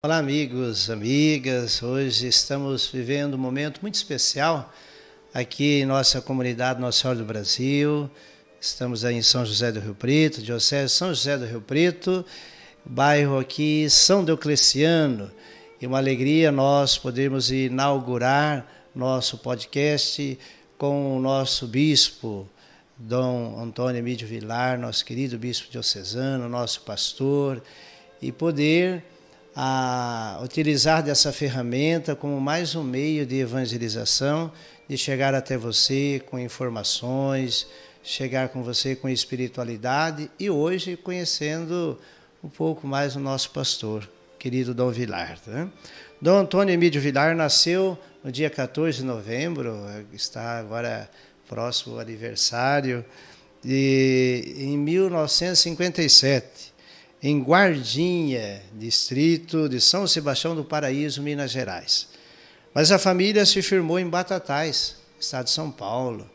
Olá, amigos, amigas. Hoje estamos vivendo um momento muito especial aqui em nossa comunidade Nossa Senhora do Brasil. Estamos aí em São José do Rio Preto, Diocese São José do Rio Preto, bairro aqui São Diocleciano. E uma alegria nós podermos inaugurar nosso podcast com o nosso bispo, Dom Antônio Emídio Vilar, nosso querido bispo diocesano, nosso pastor, e poder utilizar dessa ferramenta como mais um meio de evangelização, de chegar até você com informações, chegar com você com espiritualidade e hoje conhecendo um pouco mais o nosso pastor, querido Dom Vilar. Né? Dom Antônio Emídio Vilar nasceu no dia 14 de novembro, está agora próximo ao aniversário, em 1957. Em Guardinha, distrito de São Sebastião do Paraíso, Minas Gerais. Mas a família se firmou em Batatais, estado de São Paulo,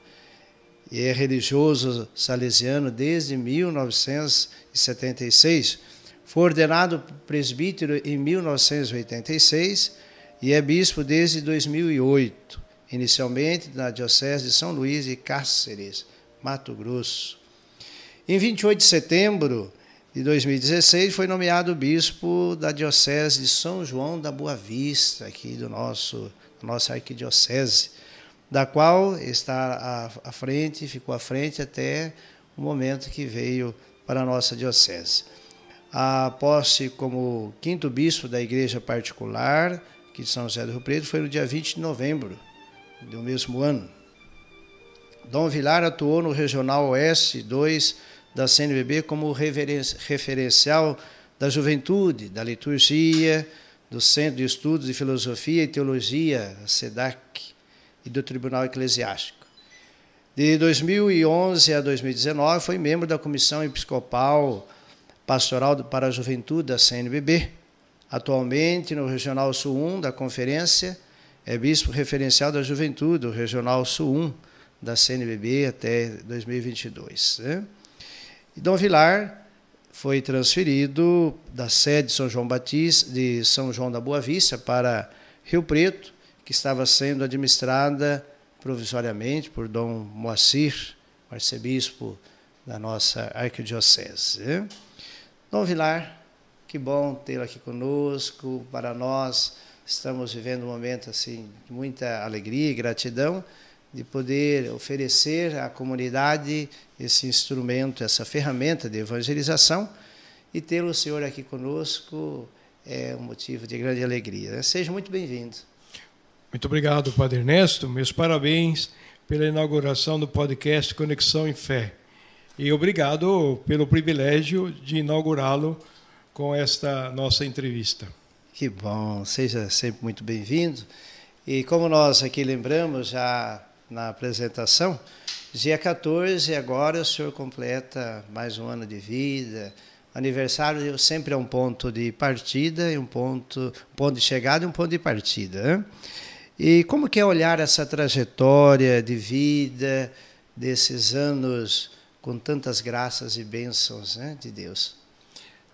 e é religioso salesiano desde 1976. Foi ordenado presbítero em 1986 e é bispo desde 2008, inicialmente na Diocese de São Luís e Cáceres, Mato Grosso. Em 28 de setembro de 2016, foi nomeado bispo da Diocese de São João da Boa Vista, aqui da nossa arquidiocese, da qual está à frente, ficou à frente até o momento que veio para a nossa diocese. A posse como quinto bispo da igreja particular, aqui de São José do Rio Preto, foi no dia 20 de novembro do mesmo ano. Dom Vilar atuou no Regional Oeste 2 da CNBB como referencial da juventude, da liturgia, do Centro de Estudos de Filosofia e Teologia, a SEDAC, e do Tribunal Eclesiástico. De 2011 a 2019, foi membro da Comissão Episcopal Pastoral para a Juventude da CNBB. Atualmente, no Regional Sul 1 da Conferência, é bispo referencial da Juventude, do Regional Sul 1 da CNBB até 2022. Né? E Dom Vilar foi transferido da sede de São João Batista, de São João da Boa Vista para Rio Preto, que estava sendo administrada provisoriamente por Dom Moacir, arcebispo da nossa arquidiocese. Dom Vilar, que bom tê-lo aqui conosco. Para nós, estamos vivendo um momento assim, de muita alegria e gratidão, de poder oferecer à comunidade esse instrumento, essa ferramenta de evangelização, e tê-lo, Senhor, aqui conosco é um motivo de grande alegria. Seja muito bem-vindo. Muito obrigado, Padre Ernesto. Meus parabéns pela inauguração do podcast Conexão em Fé. E obrigado pelo privilégio de inaugurá-lo com esta nossa entrevista. Que bom, seja sempre muito bem-vindo. E como nós aqui lembramos já na apresentação, dia 14, agora o senhor completa mais um ano de vida. Aniversário sempre é um ponto de partida, e um ponto de chegada e um ponto de partida. Né? E como que é olhar essa trajetória de vida, desses anos com tantas graças e bênçãos, né, de Deus?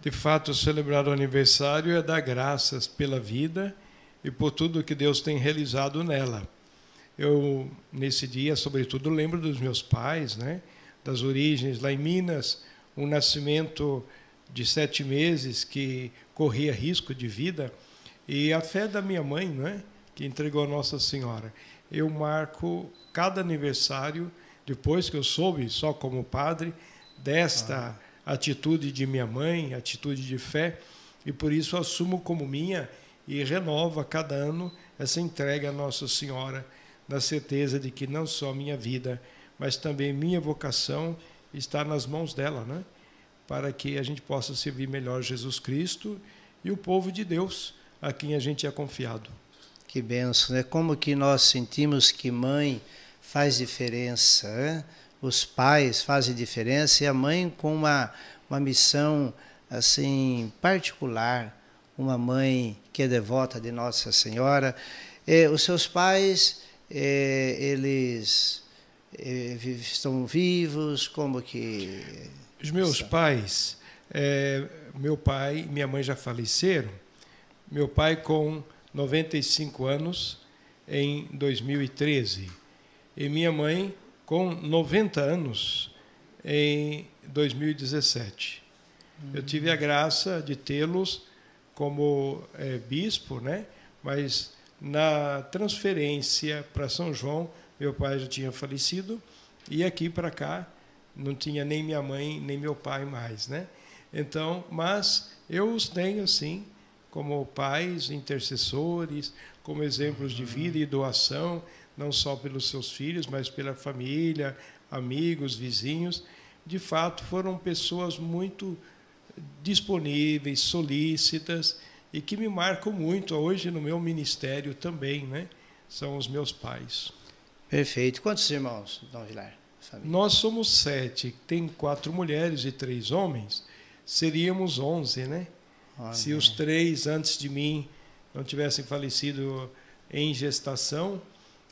De fato, celebrar o aniversário é dar graças pela vida e por tudo que Deus tem realizado nela. Eu, nesse dia, sobretudo, lembro dos meus pais, né? Das origens lá em Minas, um nascimento de 7 meses que corria risco de vida, e a fé da minha mãe, né? Que entregou a Nossa Senhora. Eu marco cada aniversário, depois que eu soube, só como padre, desta atitude de minha mãe, atitude de fé, e por isso assumo como minha e renovo a cada ano essa entrega à Nossa Senhora, na certeza de que não só minha vida, mas também minha vocação está nas mãos dela, né? Para que a gente possa servir melhor Jesus Cristo e o povo de Deus, a quem a gente é confiado. Que benção, né? Como que nós sentimos que mãe faz diferença, né? Os pais fazem diferença, e a mãe com uma missão assim particular, uma mãe que é devota de Nossa Senhora. Os seus pais, eles estão vivos? Como que... Os meus pais, meu pai e minha mãe já faleceram, Meu pai com 95 anos em 2013 e minha mãe com 90 anos em 2017. Eu tive a graça de tê-los como bispo, né? Mas na transferência para São João, meu pai já tinha falecido e aqui para cá não tinha nem minha mãe nem meu pai mais, né? Então, mas eu os tenho assim como pais, intercessores, como exemplos de vida e doação, não só pelos seus filhos, mas pela família, amigos, vizinhos. De fato, foram pessoas muito disponíveis, solícitas e que me marcam muito hoje no meu ministério também, né? São os meus pais. Perfeito. Quantos irmãos, Dom Vilar? Família? Nós somos 7, tem 4 mulheres e 3 homens, seríamos 11, né? Se os 3 antes de mim não tivessem falecido em gestação,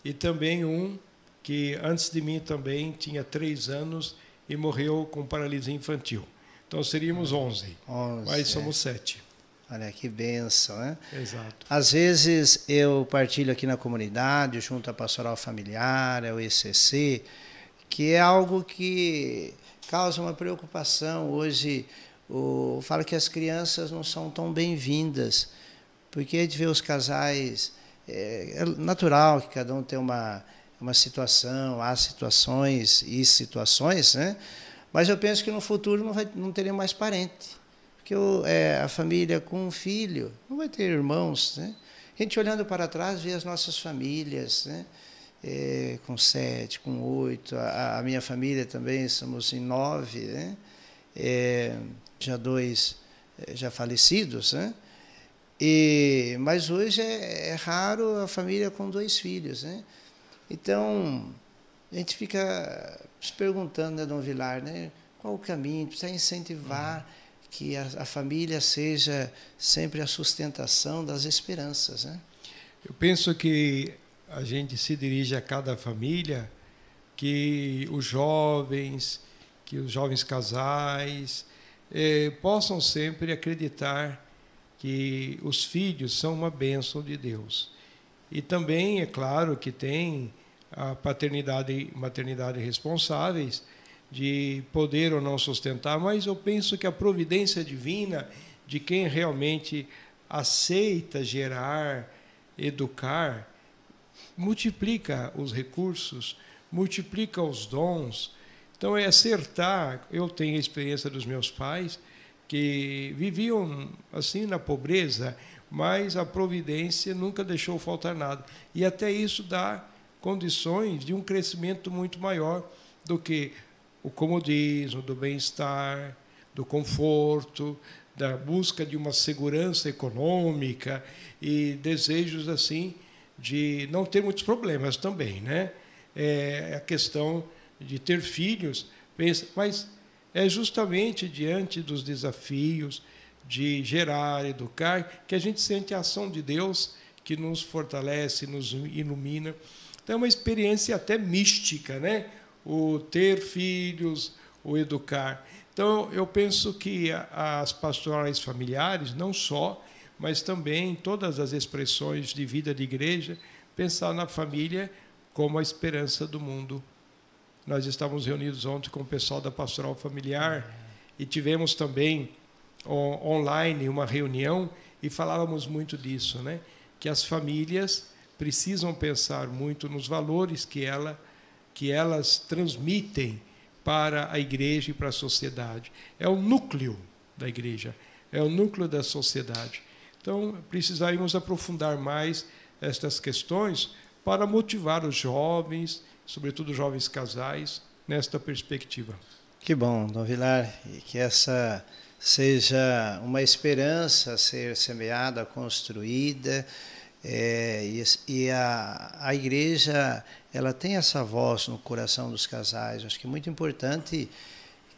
e também um que antes de mim também tinha 3 anos e morreu com paralisia infantil. Então seríamos 11, mas somos 7. Olha que bênção, né? Exato. Às vezes eu partilho aqui na comunidade, junto à Pastoral Familiar, ao ECC, que é algo que causa uma preocupação. Hoje, falo que as crianças não são tão bem-vindas, porque a gente vê os casais, é natural que cada um tem uma situação, há situações e situações, né? Mas eu penso que no futuro não teremos mais parente, porque a família com um filho não vai ter irmãos, né? A gente olhando para trás vê as nossas famílias, né? Com 7, com 8, a minha família também somos em 9, né? Já 2 já falecidos, né? Mas hoje é raro a família com 2 filhos, né? Então a gente fica se perguntando, né, Dom Vilar, né? Qual o caminho? Precisa incentivar que a família seja sempre a sustentação das esperanças, né? Eu penso que a gente se dirige a cada família, que os jovens casais possam sempre acreditar que os filhos são uma bênção de Deus. E também, é claro, que tem a paternidade e maternidade responsáveis de poder ou não sustentar, mas eu penso que a providência divina de quem realmente aceita gerar, educar, multiplica os recursos, multiplica os dons. Então é acertar. Eu tenho a experiência dos meus pais que viviam assim na pobreza, mas a providência nunca deixou faltar nada. E até isso dá condições de um crescimento muito maior do que o comodismo, do bem-estar, do conforto, da busca de uma segurança econômica e desejos assim de não ter muitos problemas também, né? A questão de ter filhos, mas é justamente diante dos desafios de gerar, educar, que a gente sente a ação de Deus que nos fortalece, nos ilumina. Então é uma experiência até mística, né? O ter filhos, o educar. Então eu penso que as pastorais familiares, não só, mas também todas as expressões de vida de igreja, pensar na família como a esperança do mundo. Nós estávamos reunidos ontem com o pessoal da Pastoral Familiar e tivemos também online uma reunião e falávamos muito disso, né? Que as famílias precisam pensar muito nos valores que elas transmitem para a igreja e para a sociedade. É o núcleo da igreja, é o núcleo da sociedade. Então, precisaríamos aprofundar mais estas questões para motivar os jovens, sobretudo jovens casais, nesta perspectiva. Que bom, Dom Vilar, e que essa seja uma esperança a ser semeada, construída, e a igreja ela tem essa voz no coração dos casais. Acho que é muito importante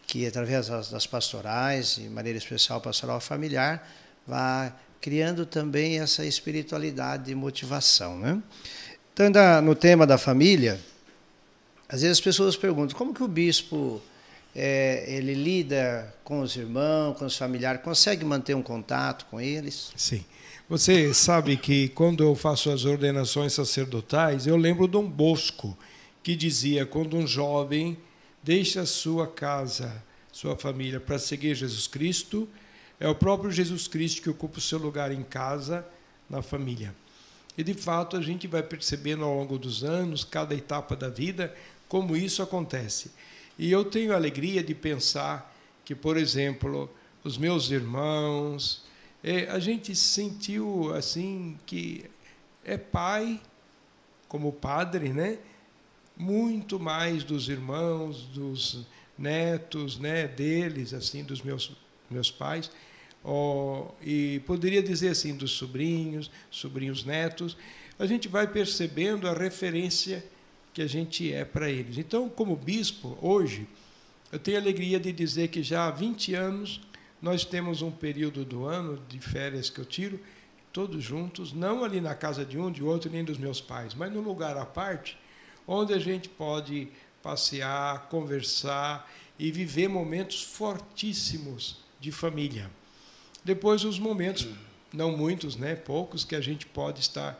que, através das pastorais, de maneira especial a pastoral familiar, vá criando também essa espiritualidade de motivação, né? Então, ainda no tema da família, às vezes as pessoas perguntam como que o bispo ele lida com os irmãos, com os familiares, consegue manter um contato com eles? Sim. Você sabe que quando eu faço as ordenações sacerdotais, eu lembro Dom Bosco, que dizia, quando um jovem deixa sua casa, sua família, para seguir Jesus Cristo, é o próprio Jesus Cristo que ocupa o seu lugar em casa, na família. E, de fato, a gente vai percebendo ao longo dos anos, cada etapa da vida, como isso acontece. E eu tenho a alegria de pensar que, por exemplo, os meus irmãos, a gente sentiu assim que é pai, como padre, né? Muito mais dos irmãos, dos netos, né? Deles, assim, dos meus pais. E poderia dizer assim, dos sobrinhos netos, a gente vai percebendo a referência que a gente é para eles. Então, como bispo, hoje, eu tenho a alegria de dizer que já há 20 anos nós temos um período do ano de férias que eu tiro, todos juntos, não ali na casa de um, de outro, nem dos meus pais, mas num lugar à parte, onde a gente pode passear, conversar e viver momentos fortíssimos de família. Depois, os momentos, não muitos, né, poucos, que a gente pode estar,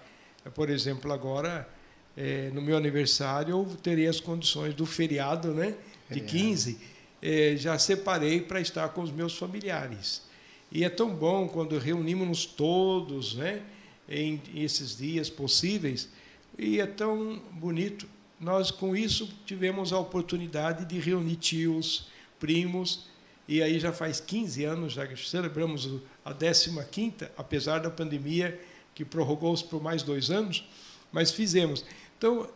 por exemplo, agora, no meu aniversário, eu terei as condições do feriado, né, de 15, já separei para estar com os meus familiares. E é tão bom quando reunimos-nos todos, né, em esses dias possíveis, e é tão bonito. Nós, com isso, tivemos a oportunidade de reunir tios, primos, e aí já faz 15 anos, já celebramos a 15ª, apesar da pandemia, que prorrogou-se por mais 2 anos, mas fizemos. Então,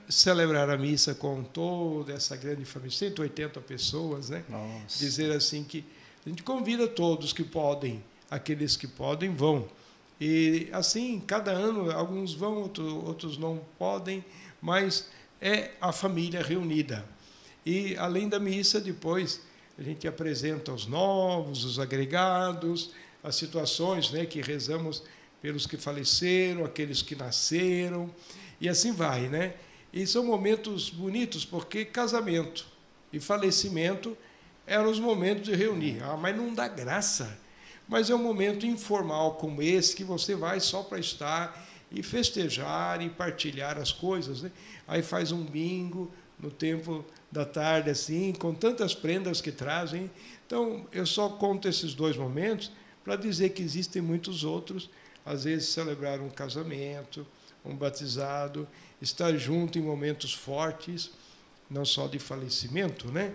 celebrar a missa com toda essa grande família, 180 pessoas, né? Nossa. Dizer assim que a gente convida todos que podem, aqueles que podem vão. E assim, cada ano, alguns vão, outros não podem, mas é a família reunida. E, além da missa, depois a gente apresenta os novos, os agregados, as situações, né, que rezamos pelos que faleceram, aqueles que nasceram, e assim vai, né? E são momentos bonitos, porque casamento e falecimento eram os momentos de reunir. Mas não dá graça. Mas é um momento informal como esse, que você vai só para estar e festejar e partilhar as coisas, né? Aí faz um bingo no tempo da tarde, assim, com tantas prendas que trazem. Então, eu só conto esses 2 momentos para dizer que existem muitos outros, às vezes celebrar um casamento, um batizado, estar junto em momentos fortes, não só de falecimento, né?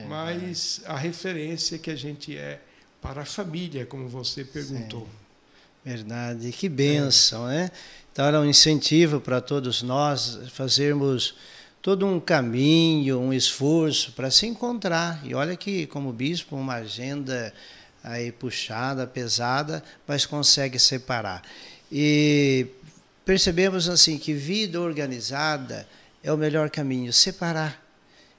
Mas a referência que a gente é para a família, como você perguntou. Sim. Verdade, que bênção, né? Então, era um incentivo para todos nós fazermos todo um caminho, um esforço para se encontrar. E olha que, como bispo, uma agenda aí puxada, pesada, mas consegue separar. E percebemos assim que vida organizada é o melhor caminho, separar.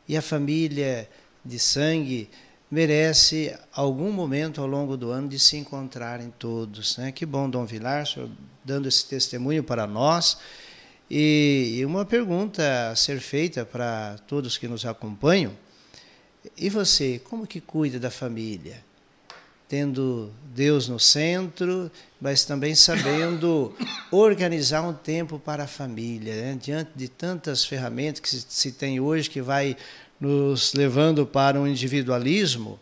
E a família de sangue merece algum momento ao longo do ano de se encontrarem todos, né? Que bom, Dom Vilar, o senhor dando esse testemunho para nós. E uma pergunta a ser feita para todos que nos acompanham: e você, como que cuida da família? Tendo Deus no centro, mas também sabendo organizar um tempo para a família, né? Diante de tantas ferramentas que se tem hoje, que vai nos levando para um individualismo,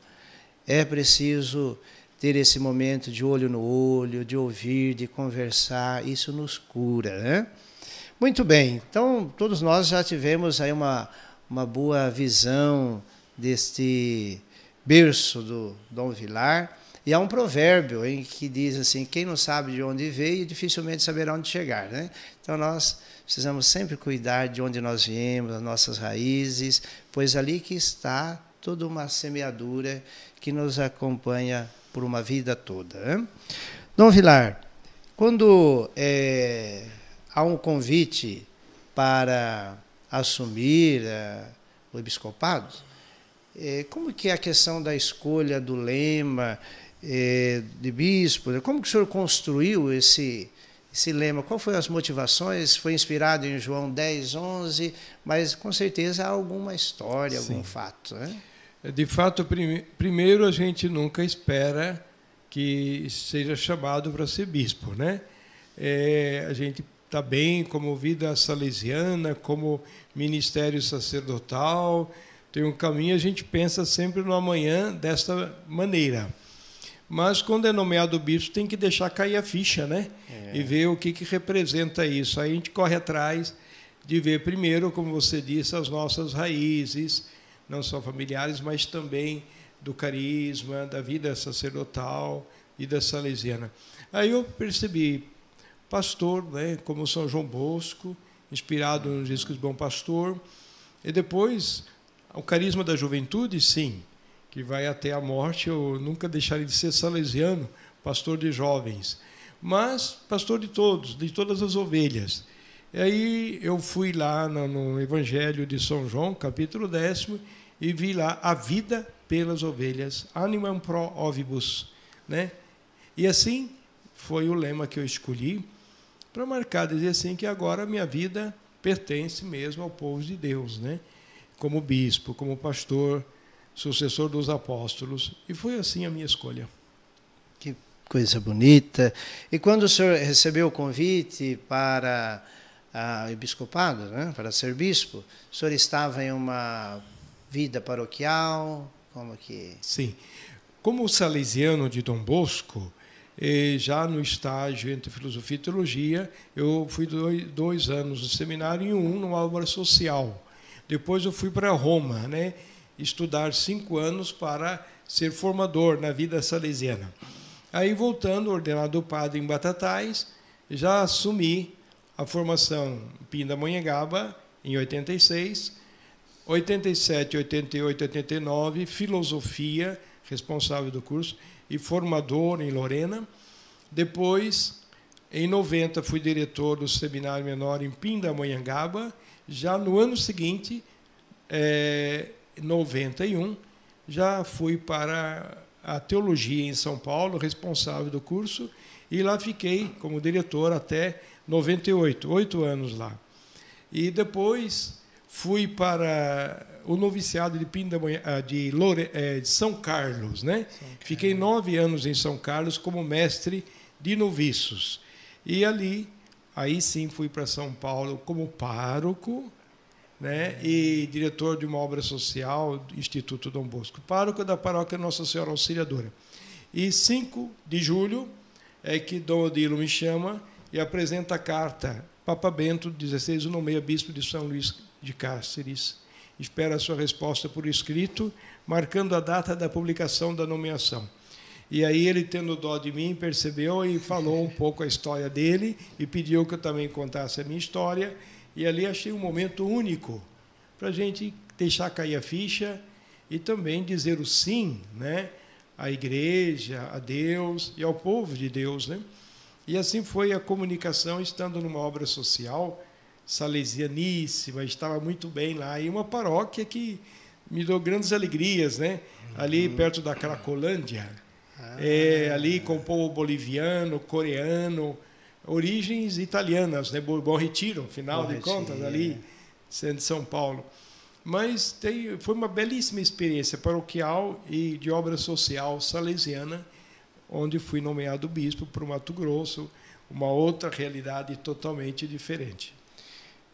é preciso ter esse momento de olho no olho, de ouvir, de conversar. Isso nos cura, né? Muito bem, então todos nós já tivemos aí uma boa visão deste berço do Dom Vilar. E há um provérbio em que diz assim: quem não sabe de onde veio, dificilmente saberá onde chegar, né? Então nós precisamos sempre cuidar de onde nós viemos, das nossas raízes, pois ali que está toda uma semeadura que nos acompanha por uma vida toda, né? Dom Vilar, quando há um convite para assumir o episcopado, como que é a questão da escolha do lema de bispo? Como que o senhor construiu esse lema? Qual foram as motivações? Foi inspirado em João 10, 11, mas com certeza há alguma história, algum fato, né? De fato, primeiro a gente nunca espera que seja chamado para ser bispo, né? A gente está bem como vida salesiana, como ministério sacerdotal, tem um caminho, a gente pensa sempre no amanhã desta maneira. Mas quando é nomeado bispo, tem que deixar cair a ficha, né? E ver o que representa isso. Aí a gente corre atrás de ver primeiro, como você disse, as nossas raízes, não só familiares, mas também do carisma, da vida sacerdotal e da salesiana. Aí eu percebi, pastor, né, como São João Bosco, inspirado nos discos Bom Pastor, e depois o carisma da juventude, sim, que vai até a morte. Eu nunca deixarei de ser salesiano, pastor de jovens, mas pastor de todos, de todas as ovelhas. E aí eu fui lá no Evangelho de São João, capítulo 10, e vi lá a vida pelas ovelhas, animam pro ovibus, né? E assim foi o lema que eu escolhi para marcar, dizer assim, que agora a minha vida pertence mesmo ao povo de Deus, né? Como bispo, como pastor, sucessor dos apóstolos. E foi assim a minha escolha. Que coisa bonita. E quando o senhor recebeu o convite para o episcopado, né, para ser bispo, o senhor estava em uma vida paroquial? Como que... Sim. Como salesiano de Dom Bosco, já no estágio entre filosofia e teologia, eu fui 2 anos no seminário e 1 numa obra social. Depois eu fui para Roma, né, estudar 5 anos para ser formador na vida salesiana. Aí, voltando, ordenado padre em Batatais, já assumi a formação em Pindamonhangaba, em 86, 87, 88, 89, filosofia, responsável do curso, e formador em Lorena. Depois, em 90, fui diretor do seminário menor em Pindamonhangaba. Já no ano seguinte, 91, já fui para a teologia em São Paulo, responsável do curso, e lá fiquei como diretor até 98, 8 anos lá. E depois fui para o noviciado de São Carlos, né? Fiquei 9 anos em São Carlos como mestre de noviços. E ali, aí sim, fui para São Paulo como pároco, né, e diretor de uma obra social do Instituto Dom Bosco, pároco da paróquia Nossa Senhora Auxiliadora. E 5 de julho é que Dom Odilo me chama e apresenta a carta. Papa Bento XVI o nomeia bispo de São Luís de Cáceres. Espera a sua resposta por escrito, marcando a data da publicação da nomeação. E aí ele, tendo dó de mim, percebeu e falou um pouco a história dele e pediu que eu também contasse a minha história. E ali achei um momento único para a gente deixar cair a ficha e também dizer o sim, né, à igreja, a Deus e ao povo de Deus, né? E assim foi a comunicação, estando numa obra social salesianíssima, estava muito bem lá, e uma paróquia que me deu grandes alegrias, né? Ali perto da Cracolândia, ali com o povo boliviano, coreano, origens italianas, né? Bom Retiro, afinal de contas, ali, sendo de São Paulo. Mas foi uma belíssima experiência paroquial e de obra social salesiana, onde fui nomeado bispo para o Mato Grosso, uma outra realidade totalmente diferente.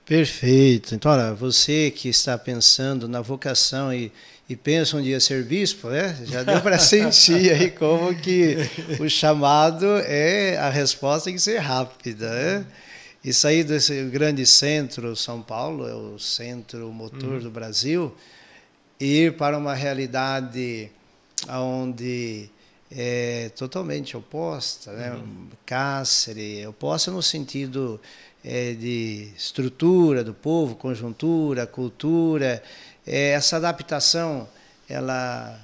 Perfeito. Então, olha, você que está pensando na vocação e pensa um dia ser bispo, né? Já deu para sentir aí como que o chamado a resposta tem que ser rápida, né? E sair desse grande centro, São Paulo, é o centro motor do Brasil, e ir para uma realidade onde é totalmente oposta, né? Cáceres, oposta no sentido de estrutura do povo, conjuntura, cultura. Essa adaptação, ela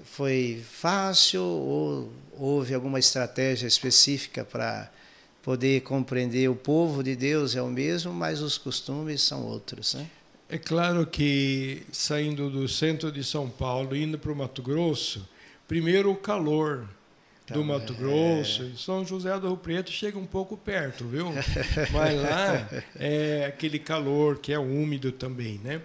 foi fácil ou houve alguma estratégia específica para poder compreender o povo de Deus é o mesmo, mas os costumes são outros, né? É claro que, saindo do centro de São Paulo, indo para o Mato Grosso, primeiro o calor do Mato Grosso, São José do Rio Preto chega um pouco perto, viu? Mas lá é aquele calor que é úmido também, né?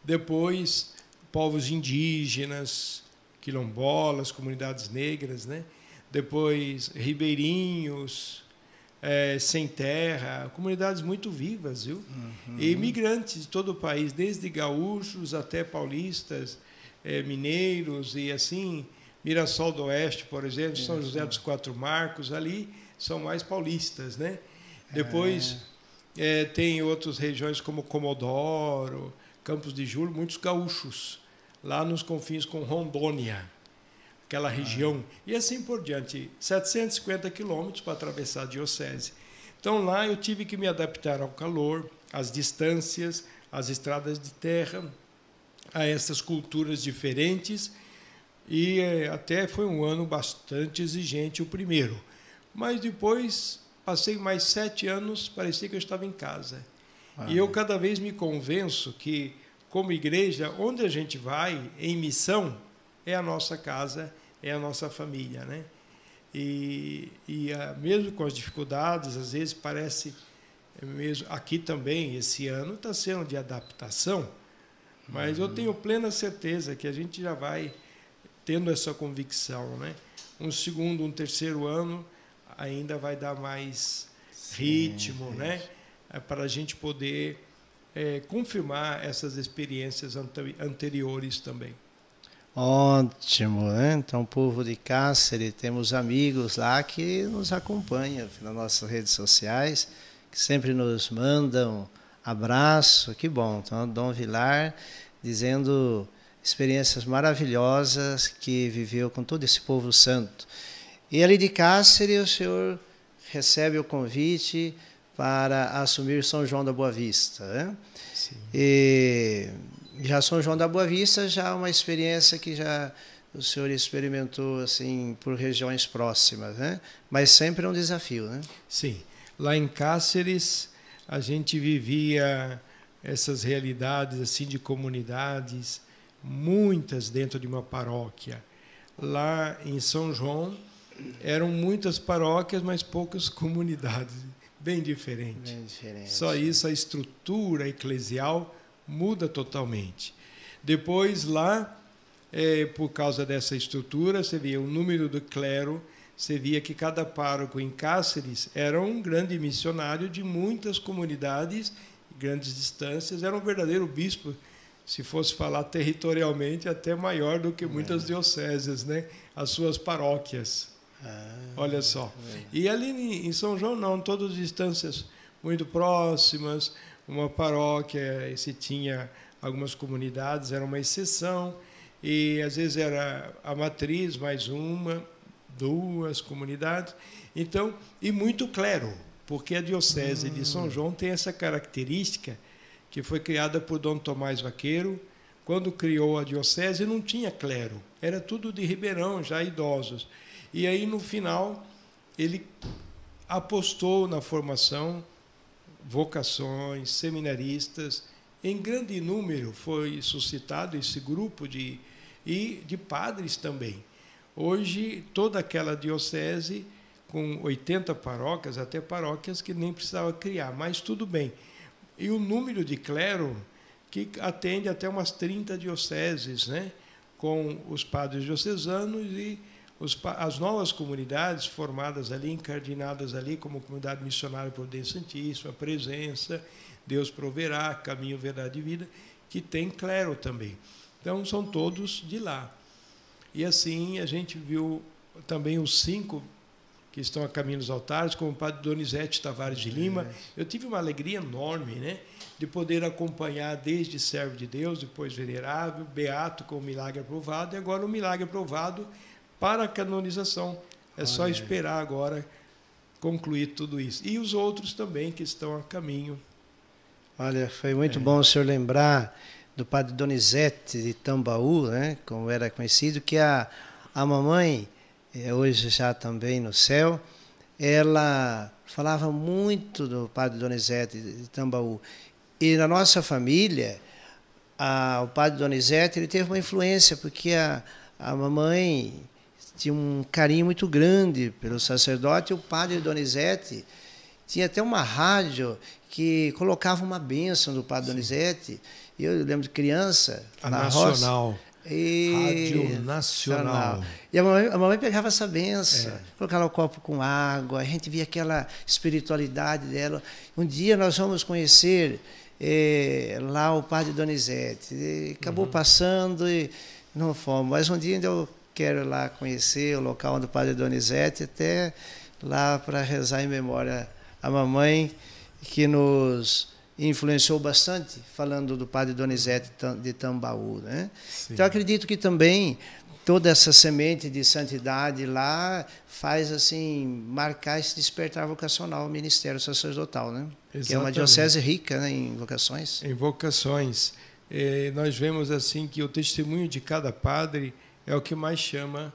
Depois, povos indígenas, quilombolas, comunidades negras, né? depois ribeirinhos, sem terra, comunidades muito vivas, viu? E imigrantes de todo o país, desde gaúchos até paulistas, mineiros e assim, Mirassol do Oeste, por exemplo, São José dos Quatro Marcos, ali são mais paulistas, né? Depois tem outras regiões como Comodoro, Campos de Júlio, muitos gaúchos, lá nos confins com Rondônia, aquela região, e assim por diante, 750 quilômetros para atravessar a diocese. Então, lá eu tive que me adaptar ao calor, às distâncias, às estradas de terra, a essas culturas diferentes, e até foi um ano bastante exigente, o primeiro. Mas depois, passei mais 7 anos, parecia que eu estava em casa. E eu cada vez me convenço que, como igreja, onde a gente vai, em missão, é a nossa casa, é a nossa família, né? Mesmo com as dificuldades, às vezes parece, mesmo aqui também, esse ano está sendo de adaptação, mas eu tenho plena certeza que a gente já vai tendo essa convicção, né? Um segundo, um terceiro ano ainda vai dar mais ritmo, né? Para a gente poder confirmar essas experiências anteriores também. Ótimo, né? Então, povo de Cáceres, temos amigos lá que nos acompanham nas nossas redes sociais, que sempre nos mandam abraço, que bom. Então, Dom Vilar dizendo experiências maravilhosas que viveu com todo esse povo santo. E ali de Cáceres, o senhor recebe o convite para assumir São João da Boa Vista, né? Sim. E já São João da Boa Vista já é uma experiência que já o senhor experimentou assim por regiões próximas, né? Mas sempre é um desafio, né? Sim. Lá em Cáceres a gente vivia essas realidades assim de comunidades, muitas dentro de uma paróquia. Lá em São João eram muitas paróquias, mas poucas comunidades, bem diferente. Bem diferente. Só isso, a estrutura eclesial muda totalmente. Depois lá, por causa dessa estrutura, você via o número do clero, você via que cada pároco em Cáceres era um grande missionário de muitas comunidades, grandes distâncias, era um verdadeiro bispo, se fosse falar territorialmente, até maior do que muitas dioceses, né? As suas paróquias. Olha só. E ali em São João, não, todas as distâncias muito próximas, uma paróquia, se tinha algumas comunidades, era uma exceção, e às vezes era a matriz, mais uma, 2 comunidades. Então, e muito clero, porque a diocese de São João tem essa característica que foi criada por Dom Tomás Vaqueiro. Quando criou a diocese, não tinha clero, era tudo de Ribeirão, já idosos. E aí, no final, ele apostou na formação, vocações, seminaristas. Em grande número foi suscitado esse grupo de padres também. Hoje, toda aquela diocese, com 80 paróquias, até paróquias que nem precisava criar, mas tudo bem. E o número de clero, que atende até umas 30 dioceses, né? Com os padres diocesanos e as novas comunidades formadas ali, incardinadas ali, como Comunidade Missionária Providência Santíssima, Presença, Deus Proverá, Caminho, Verdade e Vida, que tem clero também. Então, são todos de lá. E assim, a gente viu também os 5 que estão a caminho dos altares, como o padre Donizete Tavares de Lima. Eu tive uma alegria enorme, né, de poder acompanhar desde servo de Deus, depois venerável, beato com o milagre aprovado, e agora o milagre aprovado para a canonização. É só esperar agora concluir tudo isso. E os outros também que estão a caminho. Olha, foi muito bom o senhor lembrar do padre Donizete de Tambaú, né, como era conhecido, que a mamãe, hoje já também no céu, ela falava muito do padre Donizete de Tambaú. E na nossa família, o padre Donizete ele teve uma influência, porque a mamãe tinha um carinho muito grande pelo sacerdote, e o padre Donizete tinha até uma rádio que colocava uma bênção do padre Donizete. Eu lembro de criança, a Nacional. Rádio Nacional. E a mamãe pegava essa benção, colocava o copo com água, a gente via aquela espiritualidade dela. Um dia nós vamos conhecer lá o padre Donizete. E acabou passando e não fomos. Mas um dia ainda eu quero ir lá conhecer o local onde o padre Donizete, até lá para rezar em memória a mamãe, que nos influenciou bastante, falando do padre Donizete de Tambaú, né? Então, acredito que também toda essa semente de santidade lá faz assim marcar esse despertar vocacional ao ministério sacerdotal, né? Exatamente. Que é uma diocese rica, né, em vocações. Em vocações. Nós vemos assim que o testemunho de cada padre é o que mais chama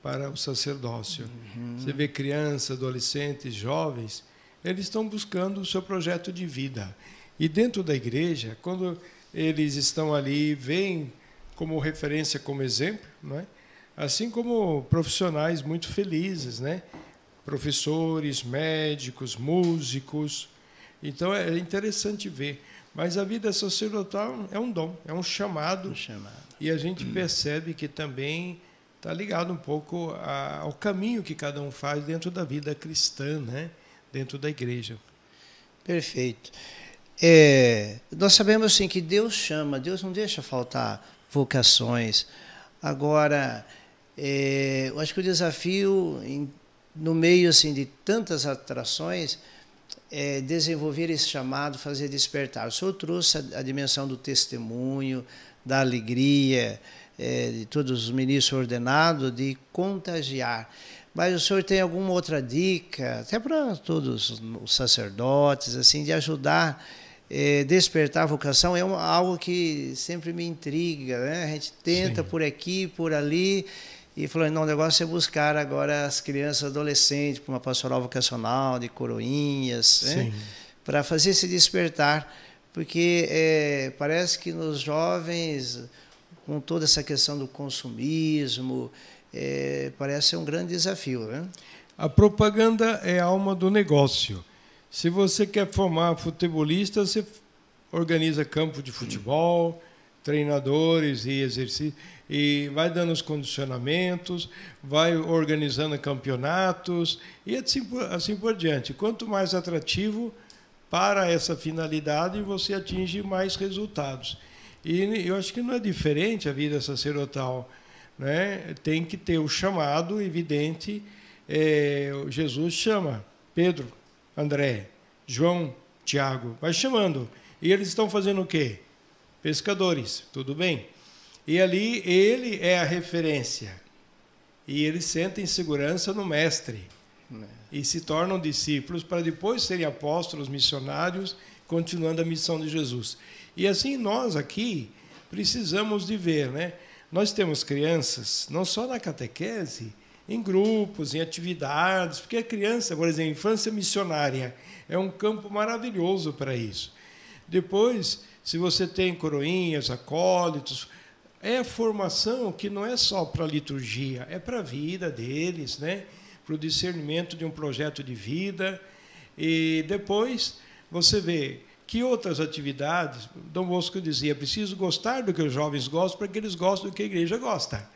para o sacerdócio. Você vê crianças, adolescentes, jovens, eles estão buscando o seu projeto de vida. E dentro da igreja, quando eles estão ali, veem como referência, como exemplo, não é? Assim como profissionais muito felizes, né? Professores, médicos, músicos. Então, é interessante ver. Mas a vida sacerdotal é um dom, é um chamado. E a gente percebe que também está ligado um pouco ao caminho que cada um faz dentro da vida cristã, né? Dentro da igreja. Perfeito. Nós sabemos assim, que Deus chama, Deus não deixa faltar vocações. Agora, eu acho que o desafio, no meio assim, de tantas atrações, é desenvolver esse chamado, fazer despertar. O Senhor trouxe a dimensão do testemunho, da alegria, de todos os ministros ordenados, de contagiar. Mas o senhor tem alguma outra dica, até para todos os sacerdotes, assim, de ajudar, despertar a vocação? É algo que sempre me intriga, né? A gente tenta por aqui, por ali, e falou, não, o negócio é buscar agora as crianças adolescentes para uma pastoral vocacional, de coroinhas, né? Para fazer esse despertar, porque parece que nos jovens, com toda essa questão do consumismo, parece ser um grande desafio, né? A propaganda é a alma do negócio. Se você quer formar futebolistas, você organiza campo de futebol, treinadores e exercícios, e vai dando os condicionamentos, vai organizando campeonatos e assim por diante. Quanto mais atrativo para essa finalidade, você atinge mais resultados. E eu acho que não é diferente a vida sacerdotal, né? Tem que ter o chamado evidente. Jesus chama Pedro, André, João, Tiago, vai chamando. E eles estão fazendo o quê? Pescadores, tudo bem. E ali ele é a referência. E eles sentem segurança no mestre. E se tornam discípulos para depois serem apóstolos, missionários, continuando a missão de Jesus. E assim nós aqui precisamos de ver, né? Nós temos crianças, não só na catequese, em grupos, em atividades, porque a criança, por exemplo, a infância missionária é um campo maravilhoso para isso. Depois, se você tem coroinhas, acólitos, é a formação que não é só para a liturgia, é para a vida deles, né? Para o discernimento de um projeto de vida. E depois você vê que outras atividades, Dom Bosco dizia, preciso gostar do que os jovens gostam para que eles gostem do que a igreja gosta.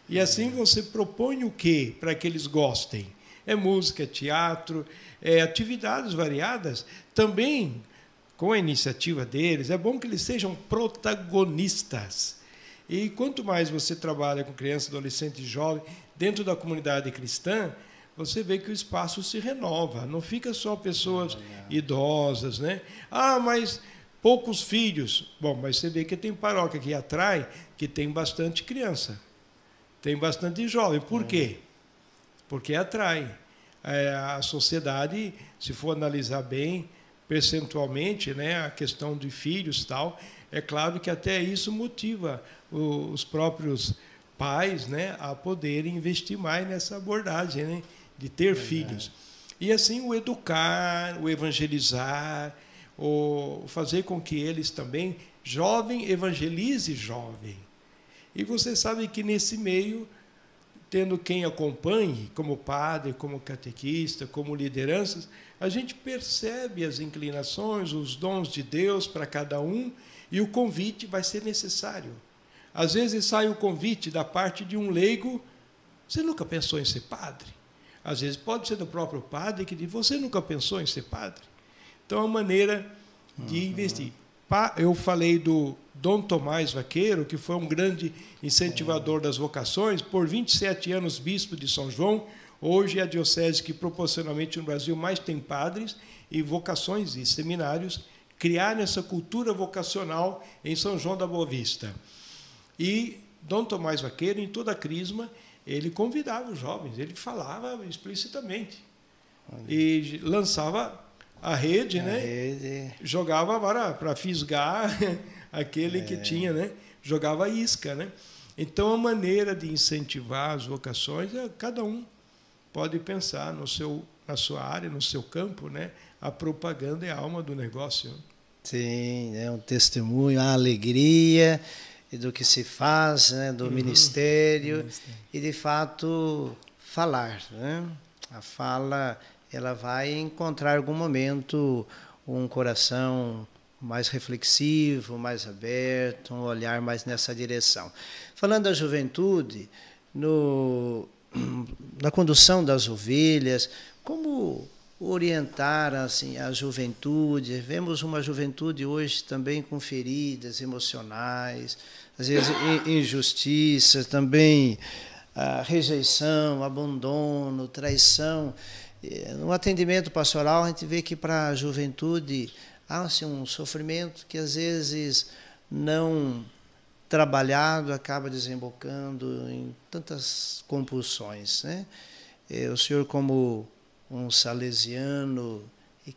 E assim você propõe o quê para que eles gostem? É música, é teatro, atividades variadas, também com a iniciativa deles. É bom que eles sejam protagonistas. E quanto mais você trabalha com criança, adolescente e jovem, dentro da comunidade cristã, você vê que o espaço se renova, não fica só pessoas idosas, né? Ah, mas poucos filhos. Bom, mas você vê que tem paróquia que atrai, que tem bastante criança, tem bastante jovem. Por quê? Porque atrai. A sociedade, se for analisar bem, percentualmente, né, a questão de filhos e tal, é claro que até isso motiva os próprios pais, né, a poderem investir mais nessa abordagem, né, de ter filhos. E assim o educar, o evangelizar, o fazer com que eles também, jovem, evangelize jovem. E você sabe que nesse meio, tendo quem acompanhe, como padre, como catequista, como lideranças, a gente percebe as inclinações, os dons de Deus para cada um, e o convite vai ser necessário. Às vezes sai um convite da parte de um leigo, você nunca pensou em ser padre? Às vezes pode ser do próprio padre que diz, você nunca pensou em ser padre? Então, é uma maneira de investir. Eu falei do Dom Tomás Vaqueiro, que foi um grande incentivador das vocações, por 27 anos bispo de São João. Hoje é a diocese que proporcionalmente no Brasil mais tem padres e vocações e seminários, criaram essa cultura vocacional em São João da Boa Vista. E Dom Tomás Vaqueiro, em toda a crisma, ele convidava os jovens, ele falava explicitamente. E lançava a rede, né? Jogava para fisgar aquele que tinha, né? Jogava a isca, né? Então, a maneira de incentivar as vocações, cada um pode pensar na sua área, no seu campo, né? A propaganda é a alma do negócio. Sim, é um testemunho, a alegria do que se faz, né? Do ministério e, de fato, falar, né? A fala, ela vai encontrar em algum momento um coração mais reflexivo, mais aberto, um olhar mais nessa direção. Falando da juventude, na condução das ovelhas, como orientar assim a juventude? Vemos uma juventude hoje também com feridas emocionais, às vezes injustiças, também a rejeição, abandono, traição. No atendimento pastoral, a gente vê que para a juventude há assim, um sofrimento que, às vezes, não trabalhado, acaba desembocando em tantas compulsões, né? O senhor, como um salesiano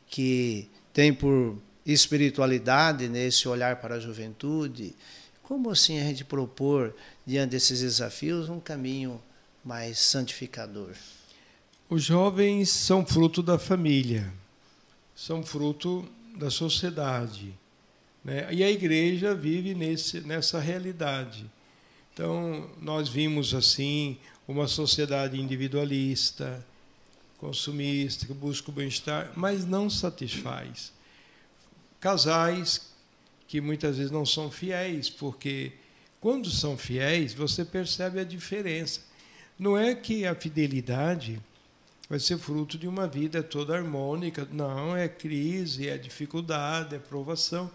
que tem por espiritualidade nesse olhar para a juventude, como assim a gente propor, diante desses desafios, um caminho mais santificador? Os jovens são fruto da família, são fruto da sociedade, né? E a igreja vive nessa realidade. Então, nós vimos assim uma sociedade individualista, consumista, que busca o bem-estar, mas não satisfaz. Casais que muitas vezes não são fiéis, porque quando são fiéis, você percebe a diferença. Não é que a fidelidade vai ser fruto de uma vida toda harmônica. Não, é crise, é dificuldade, é provação.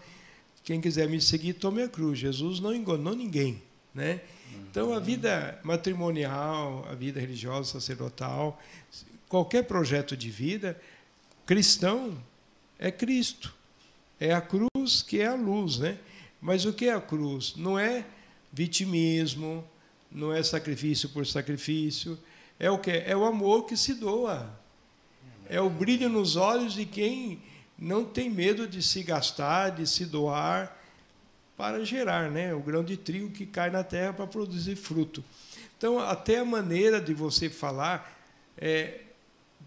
Quem quiser me seguir, tome a cruz. Jesus não enganou ninguém, né? Então, a vida matrimonial, a vida religiosa, sacerdotal, qualquer projeto de vida cristão é Cristo. É a cruz que é a luz, né? Mas o que é a cruz? Não é vitimismo, não é sacrifício por sacrifício. É o quê? É o amor que se doa. É o brilho nos olhos de quem não tem medo de se gastar, de se doar para gerar, né? O grão de trigo que cai na terra para produzir fruto. Então, até a maneira de você falar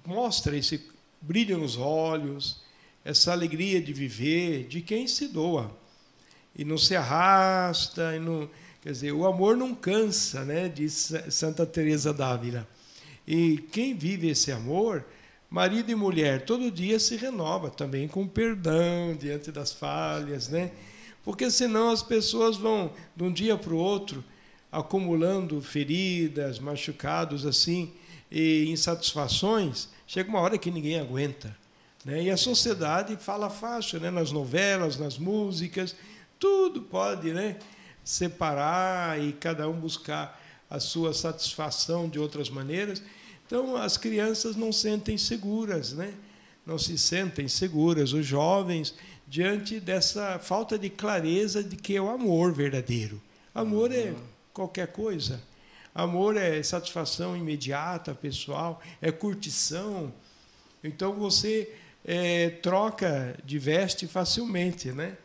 mostra esse brilho nos olhos, essa alegria de viver, de quem se doa. E não se arrasta, quer dizer, o amor não cansa, né? Diz Santa Teresa d'Ávila. E quem vive esse amor, marido e mulher, todo dia se renova também com perdão diante das falhas, né? Porque senão as pessoas vão, de um dia para o outro, acumulando feridas, machucados assim, e insatisfações. Chega uma hora que ninguém aguenta, né? E a sociedade fala fácil, né? Nas novelas, nas músicas, tudo pode, né? Separar e cada um buscar a sua satisfação de outras maneiras. Então, as crianças não sentem seguras, né? Não se sentem seguras, os jovens, diante dessa falta de clareza de que é o amor verdadeiro. Amor é qualquer coisa. Amor é satisfação imediata, pessoal, é curtição. Então, você troca de veste facilmente, né?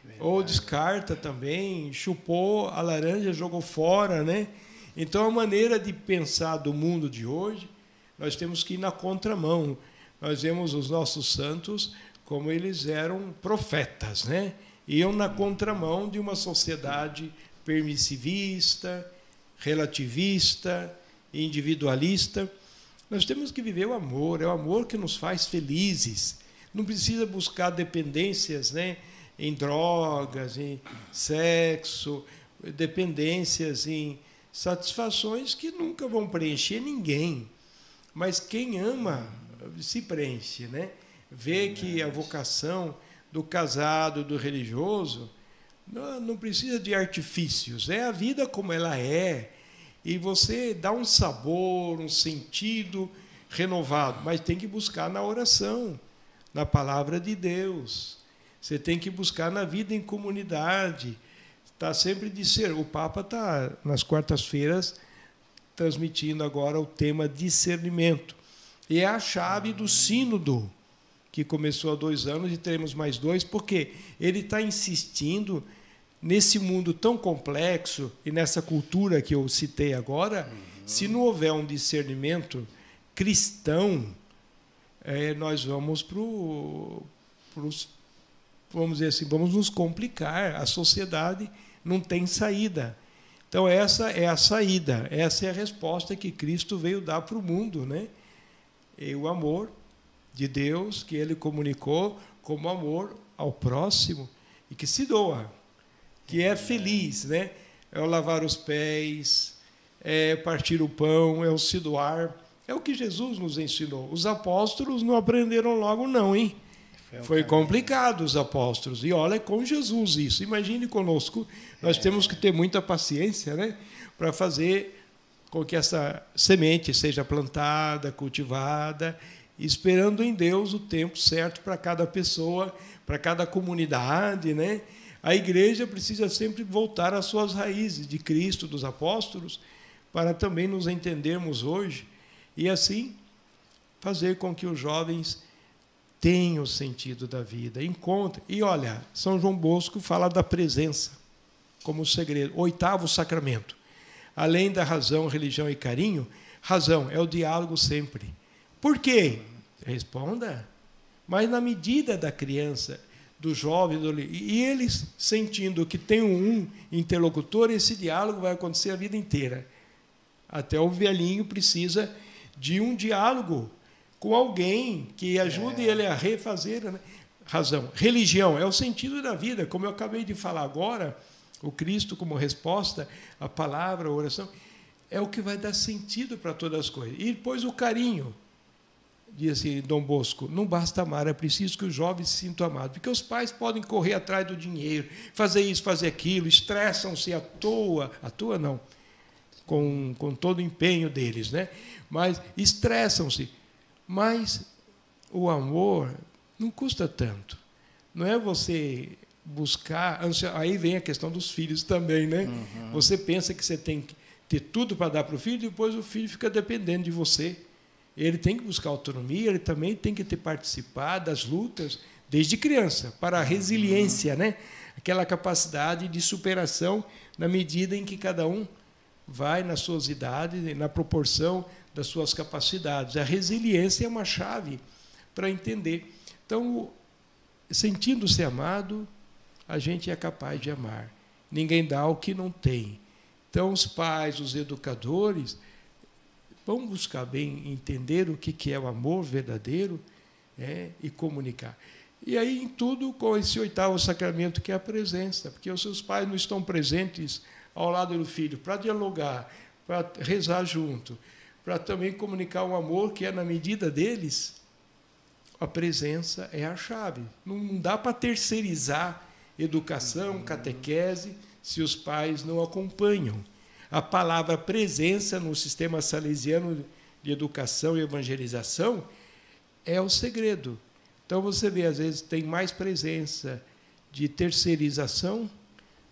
Verdade. Ou descarta também, chupou a laranja, jogou fora, né? Então, a maneira de pensar do mundo de hoje, nós temos que ir na contramão. Nós vemos os nossos santos como eles eram profetas, né? Iam na contramão de uma sociedade permissivista, relativista, individualista. Nós temos que viver o amor, é o amor que nos faz felizes. Não precisa buscar dependências, né? Em drogas, em sexo, dependências, em satisfações que nunca vão preencher ninguém. Mas quem ama se preenche, né? Vê que a vocação do casado, do religioso, não precisa de artifícios, é a vida como ela é, e você dá um sabor, um sentido renovado, mas tem que buscar na oração, na palavra de Deus, você tem que buscar na vida em comunidade, está sempre de ser. O Papa está, nas quartas-feiras, transmitindo agora o tema discernimento, e é a chave do sínodo, que começou há 2 anos e teremos mais 2, porque ele está insistindo nesse mundo tão complexo e nessa cultura que eu citei agora, se não houver um discernimento cristão, nós vamos vamos dizer assim, vamos nos complicar. A sociedade não tem saída. Então essa é a saída, essa é a resposta que Cristo veio dar para o mundo, né? E o amor de Deus que ele comunicou como amor ao próximo e que se doa, que é feliz, né? É o lavar os pés, é partir o pão, é o se doar. É o que Jesus nos ensinou. Os apóstolos não aprenderam logo não, hein? Foi complicado os apóstolos. E olha, com Jesus isso. Imagine conosco, nós temos que ter muita paciência, né? Para fazer com que essa semente seja plantada, cultivada, esperando em Deus o tempo certo para cada pessoa, para cada comunidade, né? A igreja precisa sempre voltar às suas raízes de Cristo, dos apóstolos, para também nos entendermos hoje e assim fazer com que os jovens tenham o sentido da vida, encontrem. E olha, São João Bosco fala da presença como segredo, 8º sacramento. Além da razão, religião e carinho, razão é o diálogo sempre. Por quê? Responda. Mas na medida da criança, do jovem, e eles sentindo que tem um interlocutor, esse diálogo vai acontecer a vida inteira. Até o velhinho precisa de um diálogo com alguém que ajude ele a refazer, né? Razão. Religião é o sentido da vida, como eu acabei de falar agora, o Cristo como resposta, a palavra, a oração, é o que vai dar sentido para todas as coisas. E depois o carinho. Diz assim, Dom Bosco, não basta amar, é preciso que os jovens se sintam amados. Porque os pais podem correr atrás do dinheiro, fazer isso, fazer aquilo, estressam-se à toa não, com todo o empenho deles, né? Mas estressam-se. Mas o amor não custa tanto. Não é você buscar... Aí vem a questão dos filhos também, né? Uhum. Você pensa que você tem que ter tudo para dar para o filho, e depois o filho fica dependendo de você. Ele tem que buscar autonomia, ele também tem que ter participado das lutas desde criança, para a resiliência, né? Aquela capacidade de superação na medida em que cada um vai nas suas idades, na proporção das suas capacidades. A resiliência é uma chave para entender. Então, sentindo-se amado, a gente é capaz de amar. Ninguém dá o que não tem. Então, os pais, os educadores, vão buscar bem entender o que é o amor verdadeiro, e comunicar. E aí, em tudo, com esse 8º sacramento, que é a presença, porque os seus pais não estão presentes ao lado do filho para dialogar, para rezar junto, para também comunicar o amor que é na medida deles. A presença é a chave. Não dá para terceirizar educação, catequese, se os pais não acompanham. A palavra presença no sistema salesiano de educação e evangelização é o segredo. Então, você vê, às vezes, tem mais presença de terceirização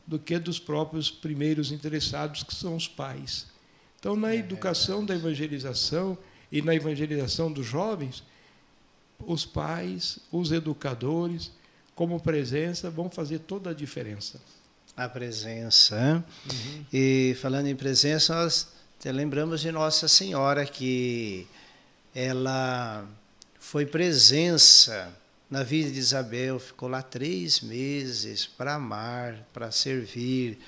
do que dos próprios primeiros interessados, que são os pais. Então, na educação da evangelização e na evangelização dos jovens, os pais, os educadores, como presença, vão fazer toda a diferença. A presença. Uhum. E falando em presença, nós até lembramos de Nossa Senhora, que ela foi presença na vida de Isabel, ficou lá 3 meses para amar, para servir.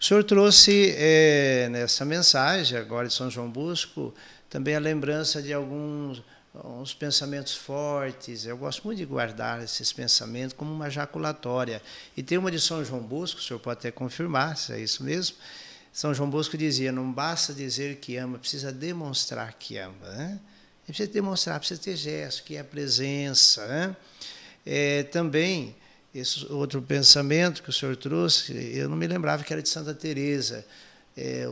O senhor trouxe nessa mensagem, agora de São João Bosco, também a lembrança de alguns uns pensamentos fortes. Eu gosto muito de guardar esses pensamentos como uma jaculatória. E tem uma de São João Bosco, o senhor pode até confirmar se é isso mesmo. São João Bosco dizia, não basta dizer que ama, precisa demonstrar que ama. Né? Precisa demonstrar, precisa ter gesto, que é a presença. Né? Também, esse outro pensamento que o senhor trouxe, eu não me lembrava que era de Santa Teresa.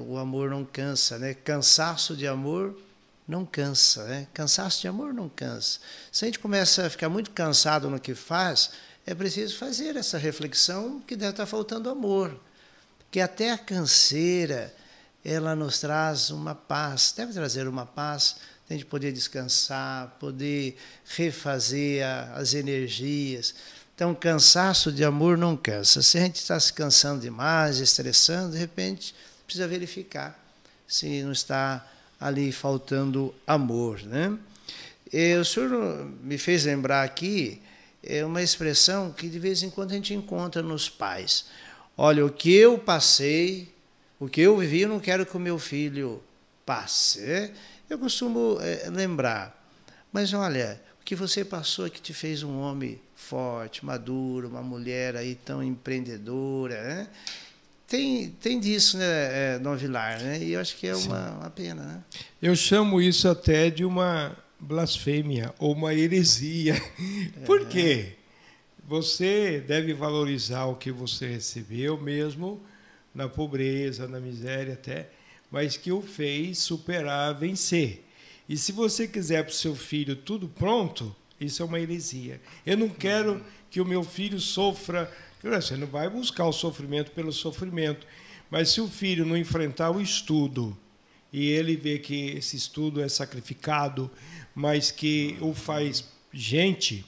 O amor não cansa, né? Cansaço de amor não cansa, né? Cansaço de amor não cansa. Se a gente começa a ficar muito cansado no que faz, é preciso fazer essa reflexão que deve estar faltando amor. Porque até a canseira, ela nos traz uma paz, deve trazer uma paz, a gente poder descansar, poder refazer as energias. Então, cansaço de amor não cansa. Se a gente está se cansando demais, estressando, de repente, precisa verificar se não está ali faltando amor. Né? O senhor me fez lembrar aqui uma expressão que de vez em quando a gente encontra nos pais. Olha, o que eu passei, o que eu vivi, eu não quero que o meu filho passe. Eu costumo lembrar, mas olha, o que você passou é que te fez um homem forte, maduro, uma mulher aí tão empreendedora, né? Tem disso, né, Dom Vilar, né? E eu acho que é uma pena, né? Eu chamo isso até de uma blasfêmia ou uma heresia. Por quê? Você deve valorizar o que você recebeu, mesmo na pobreza, na miséria até, mas que o fez superar, vencer. E se você quiser para o seu filho tudo pronto, isso é uma heresia. Eu não quero que o meu filho sofra. Você não vai buscar o sofrimento pelo sofrimento. Mas se o filho não enfrentar o estudo, e ele vê que esse estudo é sacrificado, mas que o faz gente,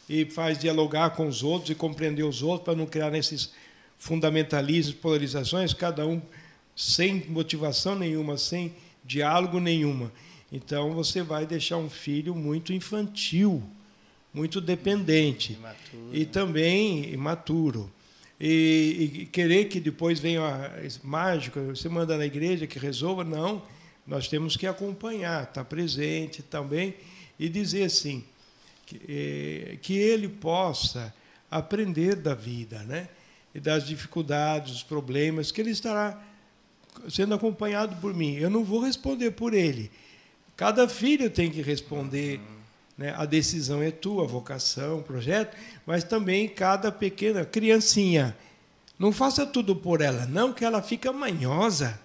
e faz dialogar com os outros e compreender os outros, para não criar nesses fundamentalismos, polarizações, cada um sem motivação nenhuma, sem diálogo nenhuma. Então, você vai deixar um filho muito infantil, muito dependente, imaturo, e também imaturo. E querer que depois venha mágico, você manda na igreja que resolva, não. Nós temos que acompanhar, estar presente também e dizer assim, que ele possa aprender da vida, né? E das dificuldades, dos problemas, que ele estará sendo acompanhado por mim. Eu não vou responder por ele. Cada filho tem que responder. Né? A decisão é tua, a vocação, o projeto, mas também cada pequena criancinha. Não faça tudo por ela, não, que ela fica manhosa,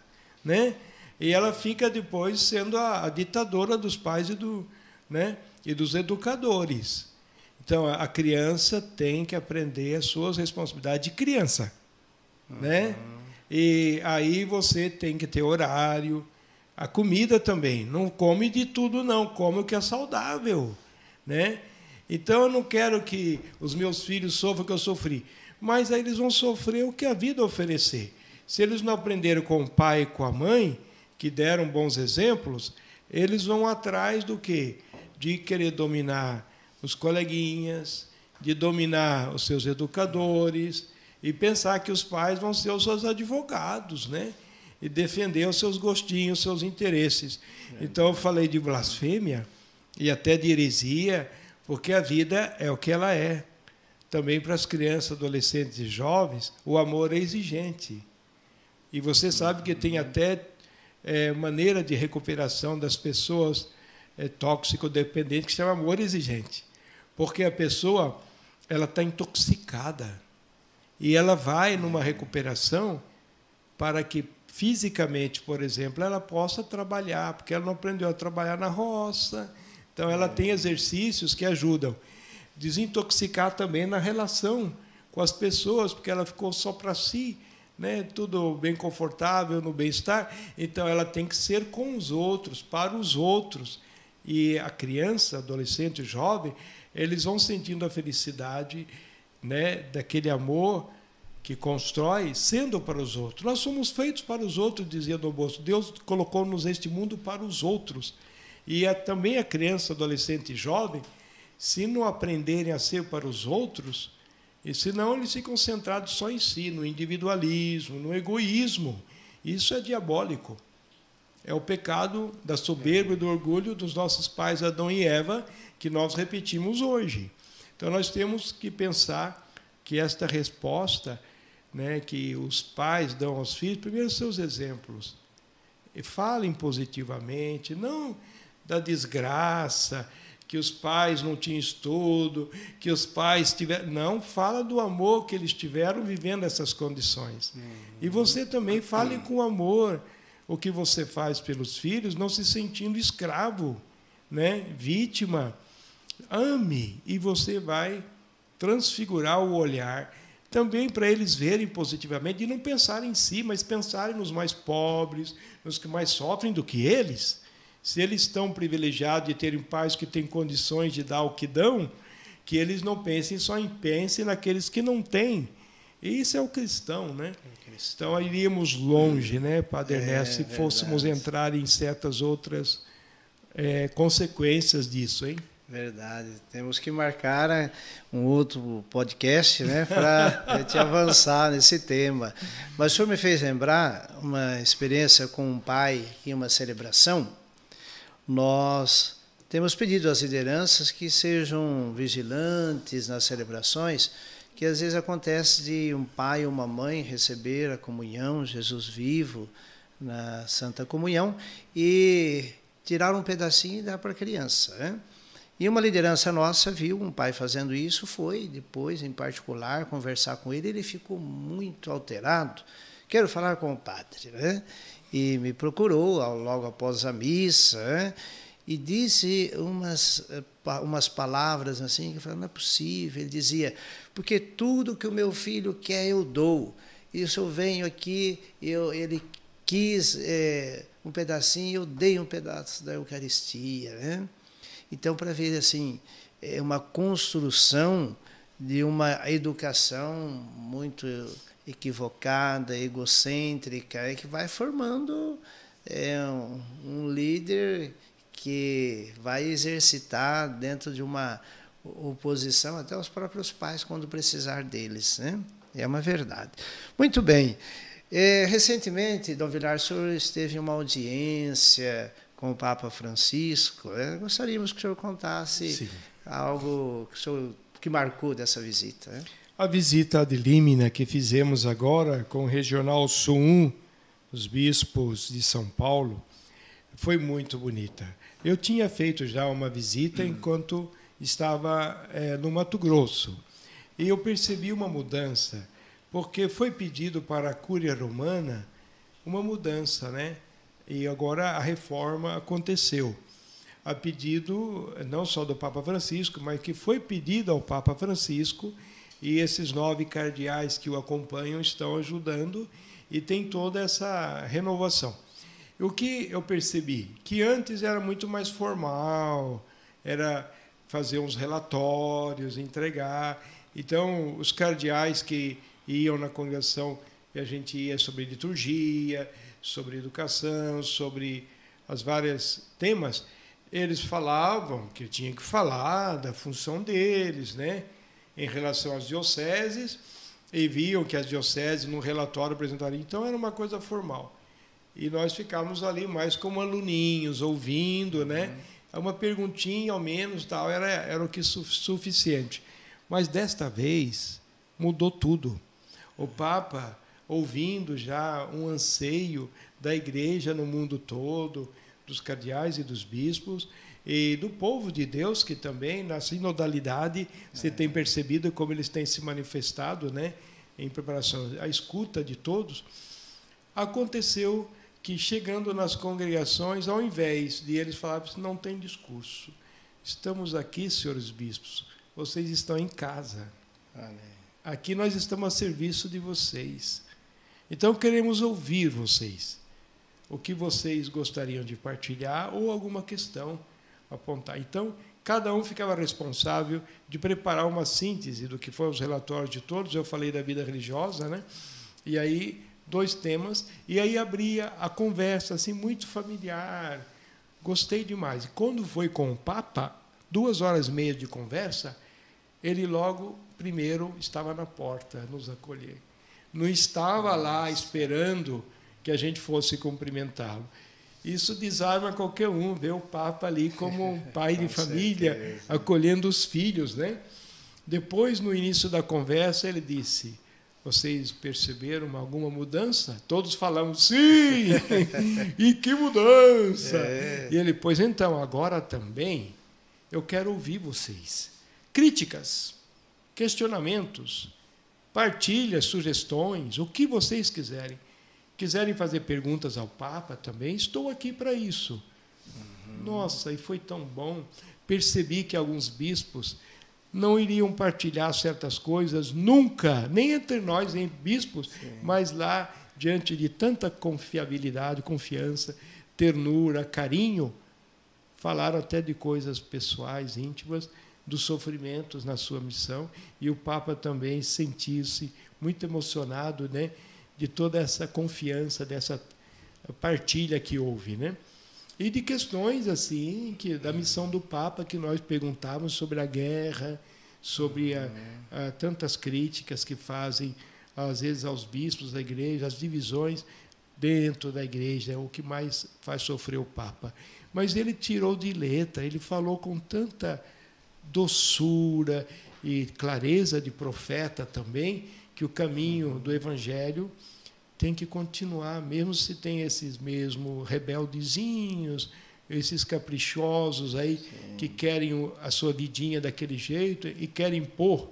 né? E ela fica depois sendo a ditadora dos pais e dos educadores. Então, a criança tem que aprender as suas responsabilidades de criança. Né? E aí você tem que ter horário. A comida também. Não come de tudo, não. Come o que é saudável. Né? Então, eu não quero que os meus filhos sofram o que eu sofri. Mas aí eles vão sofrer o que a vida oferecer. Se eles não aprenderam com o pai e com a mãe, que deram bons exemplos, eles vão atrás do quê? De querer dominar os coleguinhas, de dominar os seus educadores e pensar que os pais vão ser os seus advogados, né? E defender os seus gostinhos, os seus interesses. Então, eu falei de blasfêmia e até de heresia, porque a vida é o que ela é. Também para as crianças, adolescentes e jovens, o amor é exigente. E você sabe que tem até maneira de recuperação das pessoas tóxico-dependentes que se chama amor exigente. Porque a pessoa ela está intoxicada e ela vai numa recuperação para que fisicamente, por exemplo, ela possa trabalhar, porque ela não aprendeu a trabalhar na roça. Então, ela tem exercícios que ajudam. Desintoxicar também na relação com as pessoas, porque ela ficou só para si, né? Tudo bem confortável, no bem-estar. Então, ela tem que ser com os outros, para os outros. E a criança, adolescente, jovem, eles vão sentindo a felicidade, né, daquele amor que constrói, sendo para os outros. Nós somos feitos para os outros, dizia Dom Bosco. Deus colocou-nos neste mundo para os outros. E também a criança, adolescente e jovem, se não aprenderem a ser para os outros, e senão eles ficam concentrados só em si, no individualismo, no egoísmo. Isso é diabólico. É o pecado da soberba e do orgulho dos nossos pais Adão e Eva, que nós repetimos hoje. Então, nós temos que pensar que esta resposta, né, que os pais dão aos filhos, primeiro seus exemplos. E falem positivamente, não da desgraça, que os pais não tinham estudo, que os pais tiveram... Não, fala do amor que eles tiveram vivendo essas condições. E você também fale com amor o que você faz pelos filhos, não se sentindo escravo, né, vítima. Ame, e você vai transfigurar o olhar também para eles verem positivamente e não pensarem em si, mas pensarem nos mais pobres, nos que mais sofrem do que eles. Se eles estão privilegiados de terem pais que têm condições de dar o que dão, que eles não pensem pensem naqueles que não têm. E isso é o cristão, né? Então, iríamos longe, né, Padre Ernesto, se fôssemos entrar em certas outras consequências disso, hein? Verdade. Temos que marcar um outro podcast, né, para a gente avançar nesse tema. Mas o senhor me fez lembrar uma experiência com um pai em uma celebração. Nós temos pedido às lideranças que sejam vigilantes nas celebrações, que às vezes acontece de um pai ou uma mãe receber a comunhão, Jesus vivo, na Santa Comunhão, e tirar um pedacinho e dar para a criança, né? E uma liderança nossa viu um pai fazendo isso, foi depois, em particular, conversar com ele, ele ficou muito alterado. Quero falar com o padre, né? E me procurou logo após a missa, né? E disse umas palavras assim, que eu falei, não é possível. Ele dizia, porque tudo que o meu filho quer eu dou. E se eu venho aqui, ele quis um pedacinho, eu dei um pedaço da Eucaristia, né? Então, para ver assim, uma construção de uma educação muito equivocada, egocêntrica, que vai formando um líder que vai exercitar dentro de uma oposição até os próprios pais quando precisar deles, né? É uma verdade. Muito bem. Recentemente, Dom Vilar, o senhor esteve em uma audiência com o Papa Francisco. Gostaríamos que o senhor contasse algo que marcou dessa visita, né? A visita ad limina que fizemos agora com o Regional Sul 1, os bispos de São Paulo, foi muito bonita. Eu tinha feito já uma visita enquanto estava no Mato Grosso, e eu percebi uma mudança, porque foi pedido para a Cúria Romana uma mudança, né? E agora a reforma aconteceu, a pedido não só do Papa Francisco, mas que foi pedido ao Papa Francisco, e esses 9 cardeais que o acompanham estão ajudando, e tem toda essa renovação. O que eu percebi? Que antes era muito mais formal, era fazer uns relatórios, entregar. Então, os cardeais que iam na congregação, e a gente ia sobre liturgia, sobre educação, sobre as vários temas, eles falavam que tinha que falar da função deles, né, em relação às dioceses, e viam que as dioceses no relatório apresentariam. Então, era uma coisa formal. E nós ficávamos ali mais como aluninhos, ouvindo, né? Uma perguntinha ao menos, tal, era o que suficiente. Mas desta vez mudou tudo. O Papa, ouvindo já um anseio da Igreja no mundo todo, dos cardeais e dos bispos, e do povo de Deus, que também, na sinodalidade, se tem percebido como eles têm se manifestado, né, em preparação à escuta de todos, aconteceu que, chegando nas congregações, ao invés de eles falarem, não tem discurso. Estamos aqui, senhores bispos, vocês estão em casa. Amém. Aqui nós estamos a serviço de vocês. Então, queremos ouvir vocês. O que vocês gostariam de partilhar ou alguma questão apontar. Então, cada um ficava responsável de preparar uma síntese do que foram os relatórios de todos. Eu falei da vida religiosa, né? E aí 2 temas, e aí abria a conversa, assim, muito familiar. Gostei demais. E quando foi com o Papa, 2h30 de conversa, ele logo, primeiro, estava na porta, nos acolher. Não estava lá esperando que a gente fosse cumprimentá-lo. Isso desarma qualquer um, ver o Papa ali como um pai de família, certeza. acolhendo os filhos, né? Depois, no início da conversa, ele disse: vocês perceberam alguma mudança? Todos falamos, sim! E que mudança! E ele, pois então, agora também eu quero ouvir vocês. Críticas, questionamentos, partilhas, sugestões, o que vocês quiserem. Quiserem fazer perguntas ao Papa também, estou aqui para isso. Nossa, e foi tão bom. Percebi que alguns bispos não iriam partilhar certas coisas nunca, nem entre nós, nem bispos, mas lá, diante de tanta confiabilidade, confiança, ternura, carinho, falaram até de coisas pessoais, íntimas, dos sofrimentos na sua missão, e o Papa também sentiu-se muito emocionado, né, de toda essa confiança, dessa partilha que houve, né? E de questões assim da missão do Papa, que nós perguntávamos sobre a guerra, sobre tantas críticas que fazem, às vezes, aos bispos da igreja, as divisões dentro da igreja, é o que mais faz sofrer o Papa. Mas ele tirou de letra, ele falou com tanta doçura e clareza de profeta também, que o caminho do Evangelho tem que continuar, mesmo se tem esses mesmo rebeldezinhos, esses caprichosos aí, sim, que querem a sua vidinha daquele jeito e querem impor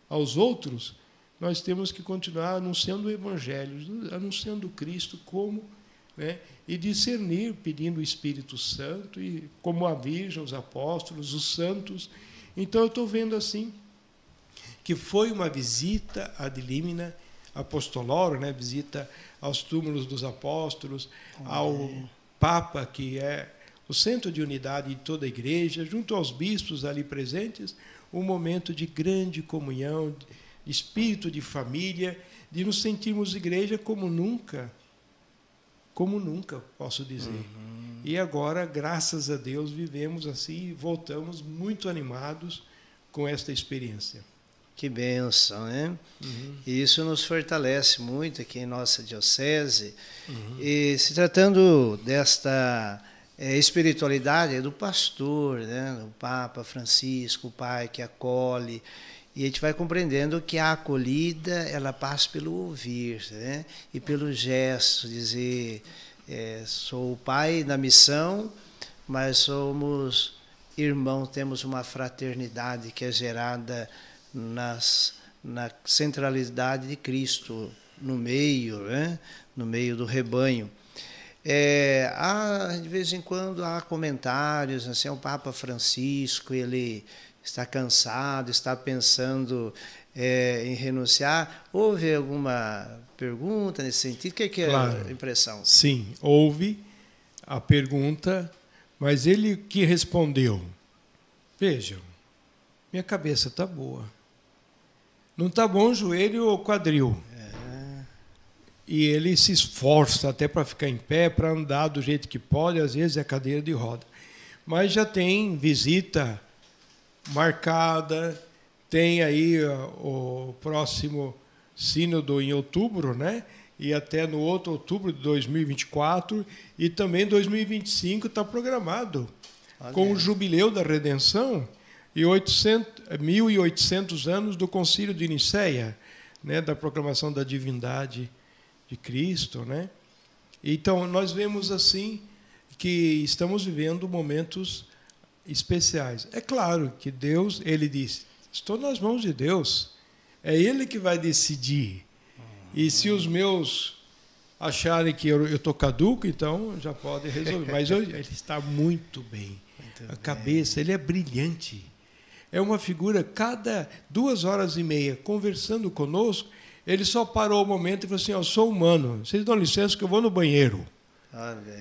aos outros, nós temos que continuar anunciando o Evangelho, anunciando Cristo como, né, e discernir, pedindo o Espírito Santo, e como a Virgem, os apóstolos, os santos. Então, eu estou vendo assim, que foi uma visita ad limina apostolorum, né, visita aos túmulos dos apóstolos, ao Papa, que é o centro de unidade de toda a igreja, junto aos bispos ali presentes, um momento de grande comunhão, de espírito de família, de nos sentirmos igreja como nunca, posso dizer. E agora, graças a Deus, vivemos assim e voltamos muito animados com esta experiência. Que bênção, né? E isso nos fortalece muito aqui em nossa diocese. E se tratando desta espiritualidade do pastor, né? O Papa Francisco, o pai que acolhe, e a gente vai compreendendo que a acolhida ela passa pelo ouvir, né? E pelo gesto, dizer, sou o pai da missão, mas somos irmãos, temos uma fraternidade que é gerada na centralidade de Cristo no meio, né? No meio do rebanho. De vez em quando há comentários, assim, o Papa Francisco, ele está cansado, está pensando em renunciar. Houve alguma pergunta nesse sentido? O que é a impressão? Sim, houve a pergunta, mas ele que respondeu: vejam, minha cabeça está boa. Não está bom o joelho ou quadril. E ele se esforça até para ficar em pé, para andar do jeito que pode, às vezes é cadeira de roda. Mas já tem visita marcada, tem aí o próximo sínodo em outubro, né? E até no outro outubro de 2024, e também 2025 está programado, com o Jubileu da Redenção, e 1.800 anos do Concílio de Nicéia, né, da proclamação da divindade de Cristo, né? Então, nós vemos assim que estamos vivendo momentos especiais. É claro que Deus, ele disse, estou nas mãos de Deus, é Ele que vai decidir. E se os meus acharem que eu estou caduco, então já pode resolver. Mas ele está muito bem. A cabeça, ele é brilhante. É uma figura, cada 2h30, conversando conosco, ele só parou o momento e falou assim, eu sou humano, vocês dão licença que eu vou no banheiro.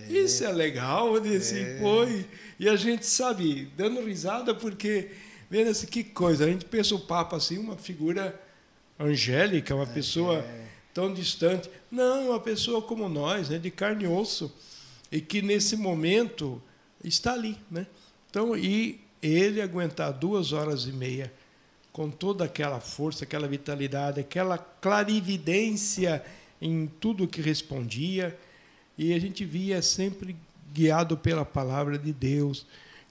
Isso é legal, eu disse, foi. E a gente, sabe, dando risada, porque, vendo assim, que coisa, a gente pensa o Papa assim, uma figura angélica, uma pessoa tão distante. Não, uma pessoa como nós, né, de carne e osso, e que nesse momento está ali, né? Então, e ele aguentar 2h30 com toda aquela força, aquela vitalidade, aquela clarividência em tudo que respondia, e a gente via sempre guiado pela palavra de Deus,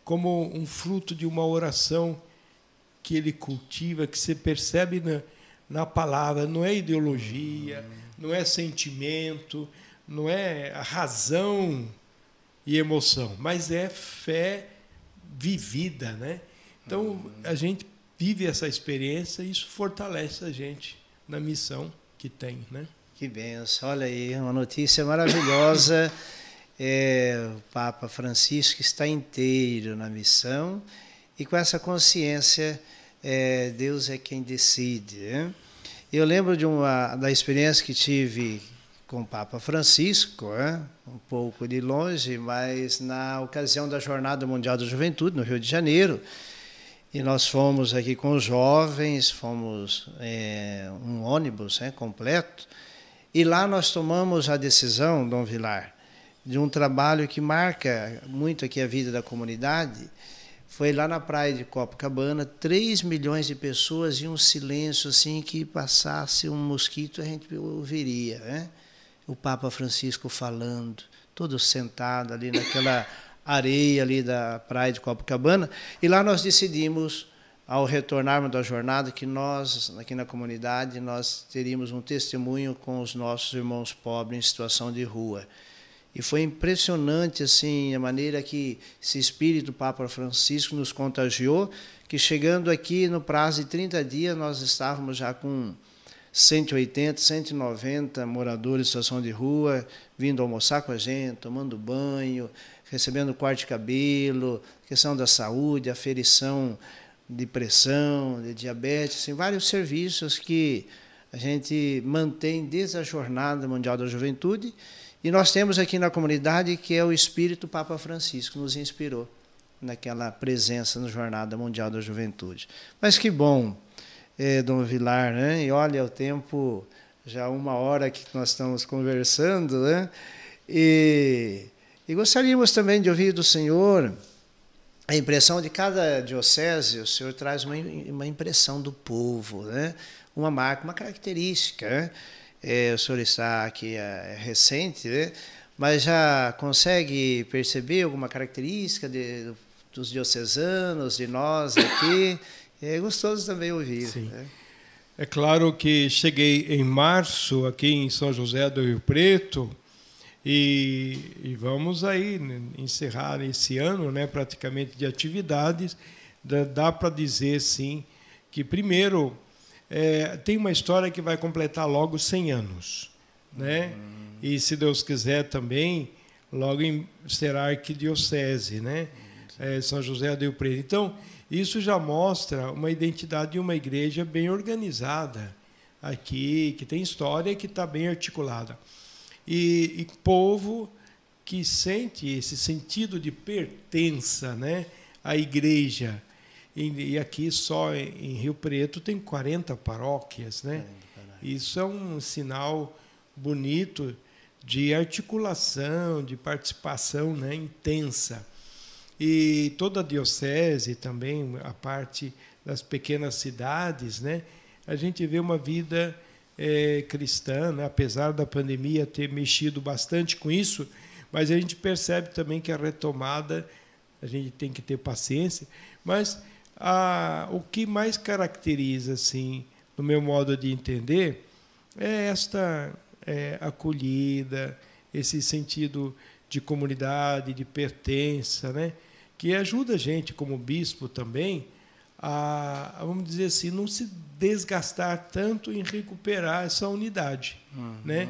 como um fruto de uma oração que ele cultiva, que você percebe na palavra. Não é ideologia, não é sentimento, não é a razão e emoção, mas é fé vivida, né? Então, a gente vive essa experiência e isso fortalece a gente na missão que tem, né? Que benção. Olha aí, uma notícia maravilhosa. O Papa Francisco está inteiro na missão e com essa consciência, Deus é quem decide, né? Eu lembro da experiência que tive com o Papa Francisco, um pouco de longe, mas na ocasião da Jornada Mundial da Juventude, no Rio de Janeiro, e nós fomos aqui com os jovens, fomos um ônibus completo, e lá nós tomamos a decisão, Dom Vilar, de um trabalho que marca muito aqui a vida da comunidade. Foi lá na praia de Copacabana, 3 milhões de pessoas e um silêncio assim que passasse um mosquito a gente ouviria, né? O Papa Francisco falando, todo sentado ali naquela areia ali da praia de Copacabana. E lá nós decidimos, ao retornarmos da jornada, que nós, aqui na comunidade, nós teríamos um testemunho com os nossos irmãos pobres em situação de rua. E foi impressionante assim, a maneira que esse espírito do Papa Francisco nos contagiou, que chegando aqui no prazo de 30 dias, nós estávamos já com 180, 190 moradores em situação de rua, vindo almoçar com a gente, tomando banho, recebendo corte de cabelo, questão da saúde, aferição de pressão, de diabetes, assim, vários serviços que a gente mantém desde a Jornada Mundial da Juventude. E nós temos aqui na comunidade que é o espírito Papa Francisco, nos inspirou naquela presença na Jornada Mundial da Juventude. Mas que bom, Dom Vilar, né? E olha, o tempo, já 1 hora que nós estamos conversando, né? E gostaríamos também de ouvir do senhor a impressão de cada diocese. O senhor traz uma impressão do povo, né? Uma marca, uma característica, né? O senhor está aqui recente, né? Mas já consegue perceber alguma característica dos diocesanos, de nós aqui? É gostoso também ouvir. Sim. Né? É claro que cheguei em março aqui em São José do Rio Preto e vamos aí encerrar esse ano, né, praticamente de atividades. Dá para dizer, sim, que primeiro tem uma história que vai completar logo 100 anos. Né? E, se Deus quiser também, logo será arquidiocese, né? São José do Rio Preto. Então, isso já mostra uma identidade de uma igreja bem organizada aqui, que tem história, que está bem articulada. E povo que sente esse sentido de pertença, né, à igreja. E aqui só em Rio Preto tem 40 paróquias, né? Isso é um sinal bonito de articulação, de participação, né, intensa. E toda a diocese também, a parte das pequenas cidades, né, a gente vê uma vida cristã, né, apesar da pandemia ter mexido bastante com isso, mas a gente percebe também que a retomada, a gente tem que ter paciência, mas o que mais caracteriza, assim, no meu modo de entender, é esta acolhida, esse sentido de comunidade, de pertença, né? Que ajuda a gente, como bispo também, a, vamos dizer assim, não se desgastar tanto em recuperar essa unidade. Né?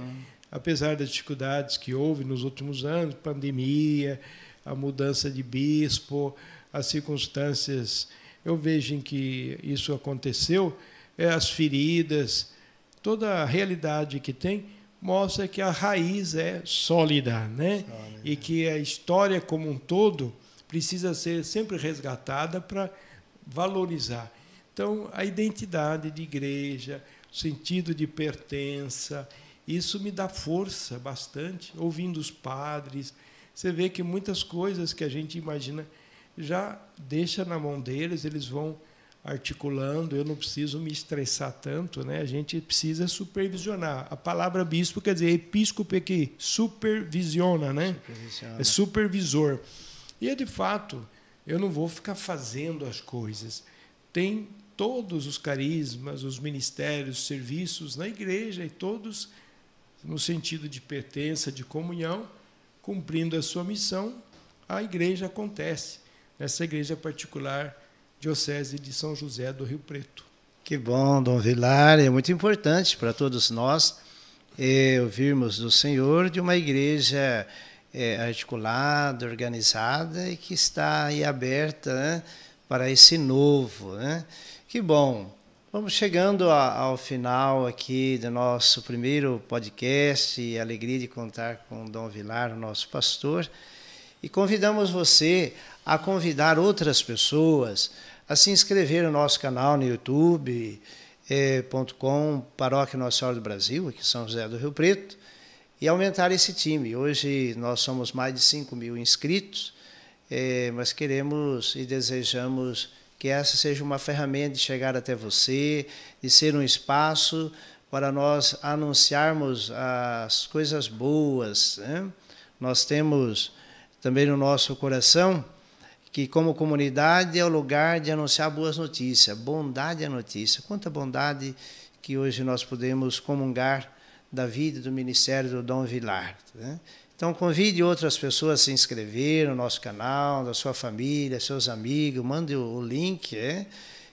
Apesar das dificuldades que houve nos últimos anos, pandemia, a mudança de bispo, as circunstâncias, eu vejo em que isso aconteceu, as feridas, toda a realidade que tem, mostra que a raiz é sólida, né? E que a história como um todo precisa ser sempre resgatada para valorizar. Então, a identidade de igreja, o sentido de pertença, isso me dá força bastante, ouvindo os padres. Você vê que muitas coisas que a gente imagina já deixa na mão deles, eles vão articulando, eu não preciso me estressar tanto, né? A gente precisa supervisionar. A palavra bispo quer dizer episcopo, que supervisiona, né? Supervisiona. É supervisor. E é de fato, eu não vou ficar fazendo as coisas. Tem todos os carismas, os ministérios, os serviços na igreja, e todos no sentido de pertença, de comunhão, cumprindo a sua missão, a igreja acontece. Nessa igreja particular, Diocese de São José do Rio Preto. Que bom, Dom Vilar. É muito importante para todos nós ouvirmos do Senhor de uma igreja articulada, organizada e que está aí aberta, né, para esse novo, né? Que bom. Vamos chegando ao final aqui do nosso primeiro podcast, e a alegria de contar com o Dom Vilar, o nosso pastor. E convidamos você a convidar outras pessoas a se inscrever no nosso canal no youtube.com, Paróquia Nossa Senhora do Brasil, aqui em São José do Rio Preto, e aumentar esse time. Hoje nós somos mais de 5.000 inscritos, mas queremos e desejamos que essa seja uma ferramenta de chegar até você, de ser um espaço para nós anunciarmos as coisas boas, né? Nós temos também no nosso coração que, como comunidade, é o lugar de anunciar boas notícias. Bondade é notícia. Quanta bondade que hoje nós podemos comungar da vida do ministério do Dom Vilar, né? Então, convide outras pessoas a se inscrever no nosso canal, da sua família, seus amigos, mande o link,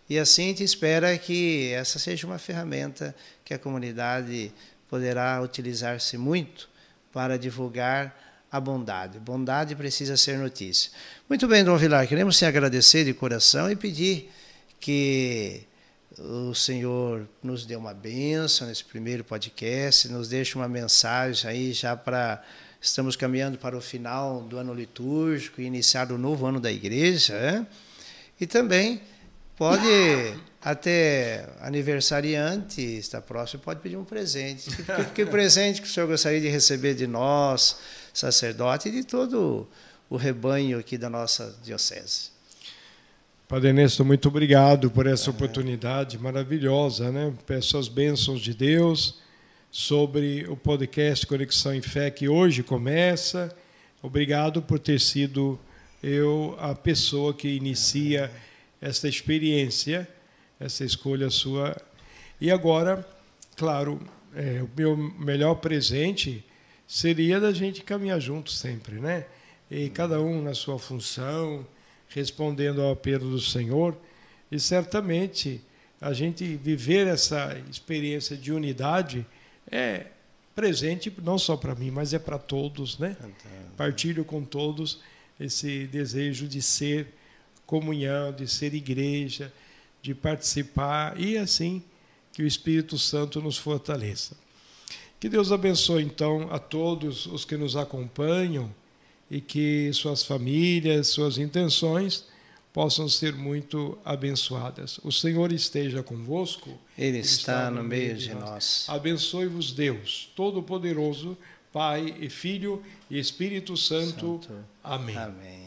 e assim a gente espera que essa seja uma ferramenta que a comunidade poderá utilizar-se muito para divulgar a bondade. Bondade precisa ser notícia. Muito bem, Dom Vilar, queremos te agradecer de coração e pedir que o Senhor nos dê uma bênção nesse primeiro podcast, nos deixe uma mensagem aí já para... Estamos caminhando para o final do ano litúrgico e iniciar o novo ano da igreja, E também pode, até aniversariante, está próximo, pode pedir um presente. Que presente que o senhor gostaria de receber de nós, sacerdote, e de todo o rebanho aqui da nossa diocese? Padre Ernesto, muito obrigado por essa oportunidade maravilhosa, né? Peço as bênçãos de Deus sobre o podcast Conexão em Fé, que hoje começa. Obrigado por ter sido eu a pessoa que inicia esta experiência, essa escolha sua. E agora, claro, o meu melhor presente seria da gente caminhar juntos sempre, né? E cada um na sua função, respondendo ao apelo do Senhor, e certamente a gente viver essa experiência de unidade é presente não só para mim, mas é para todos, né? Partilho com todos esse desejo de ser comunhão, de ser igreja, de participar, e assim que o Espírito Santo nos fortaleça. Que Deus abençoe então a todos os que nos acompanham e que suas famílias, suas intenções possam ser muito abençoadas. O Senhor esteja convosco. Ele está no meio de nós. Abençoe-vos Deus, Todo-Poderoso, Pai e Filho e Espírito Santo. Amém. Amém.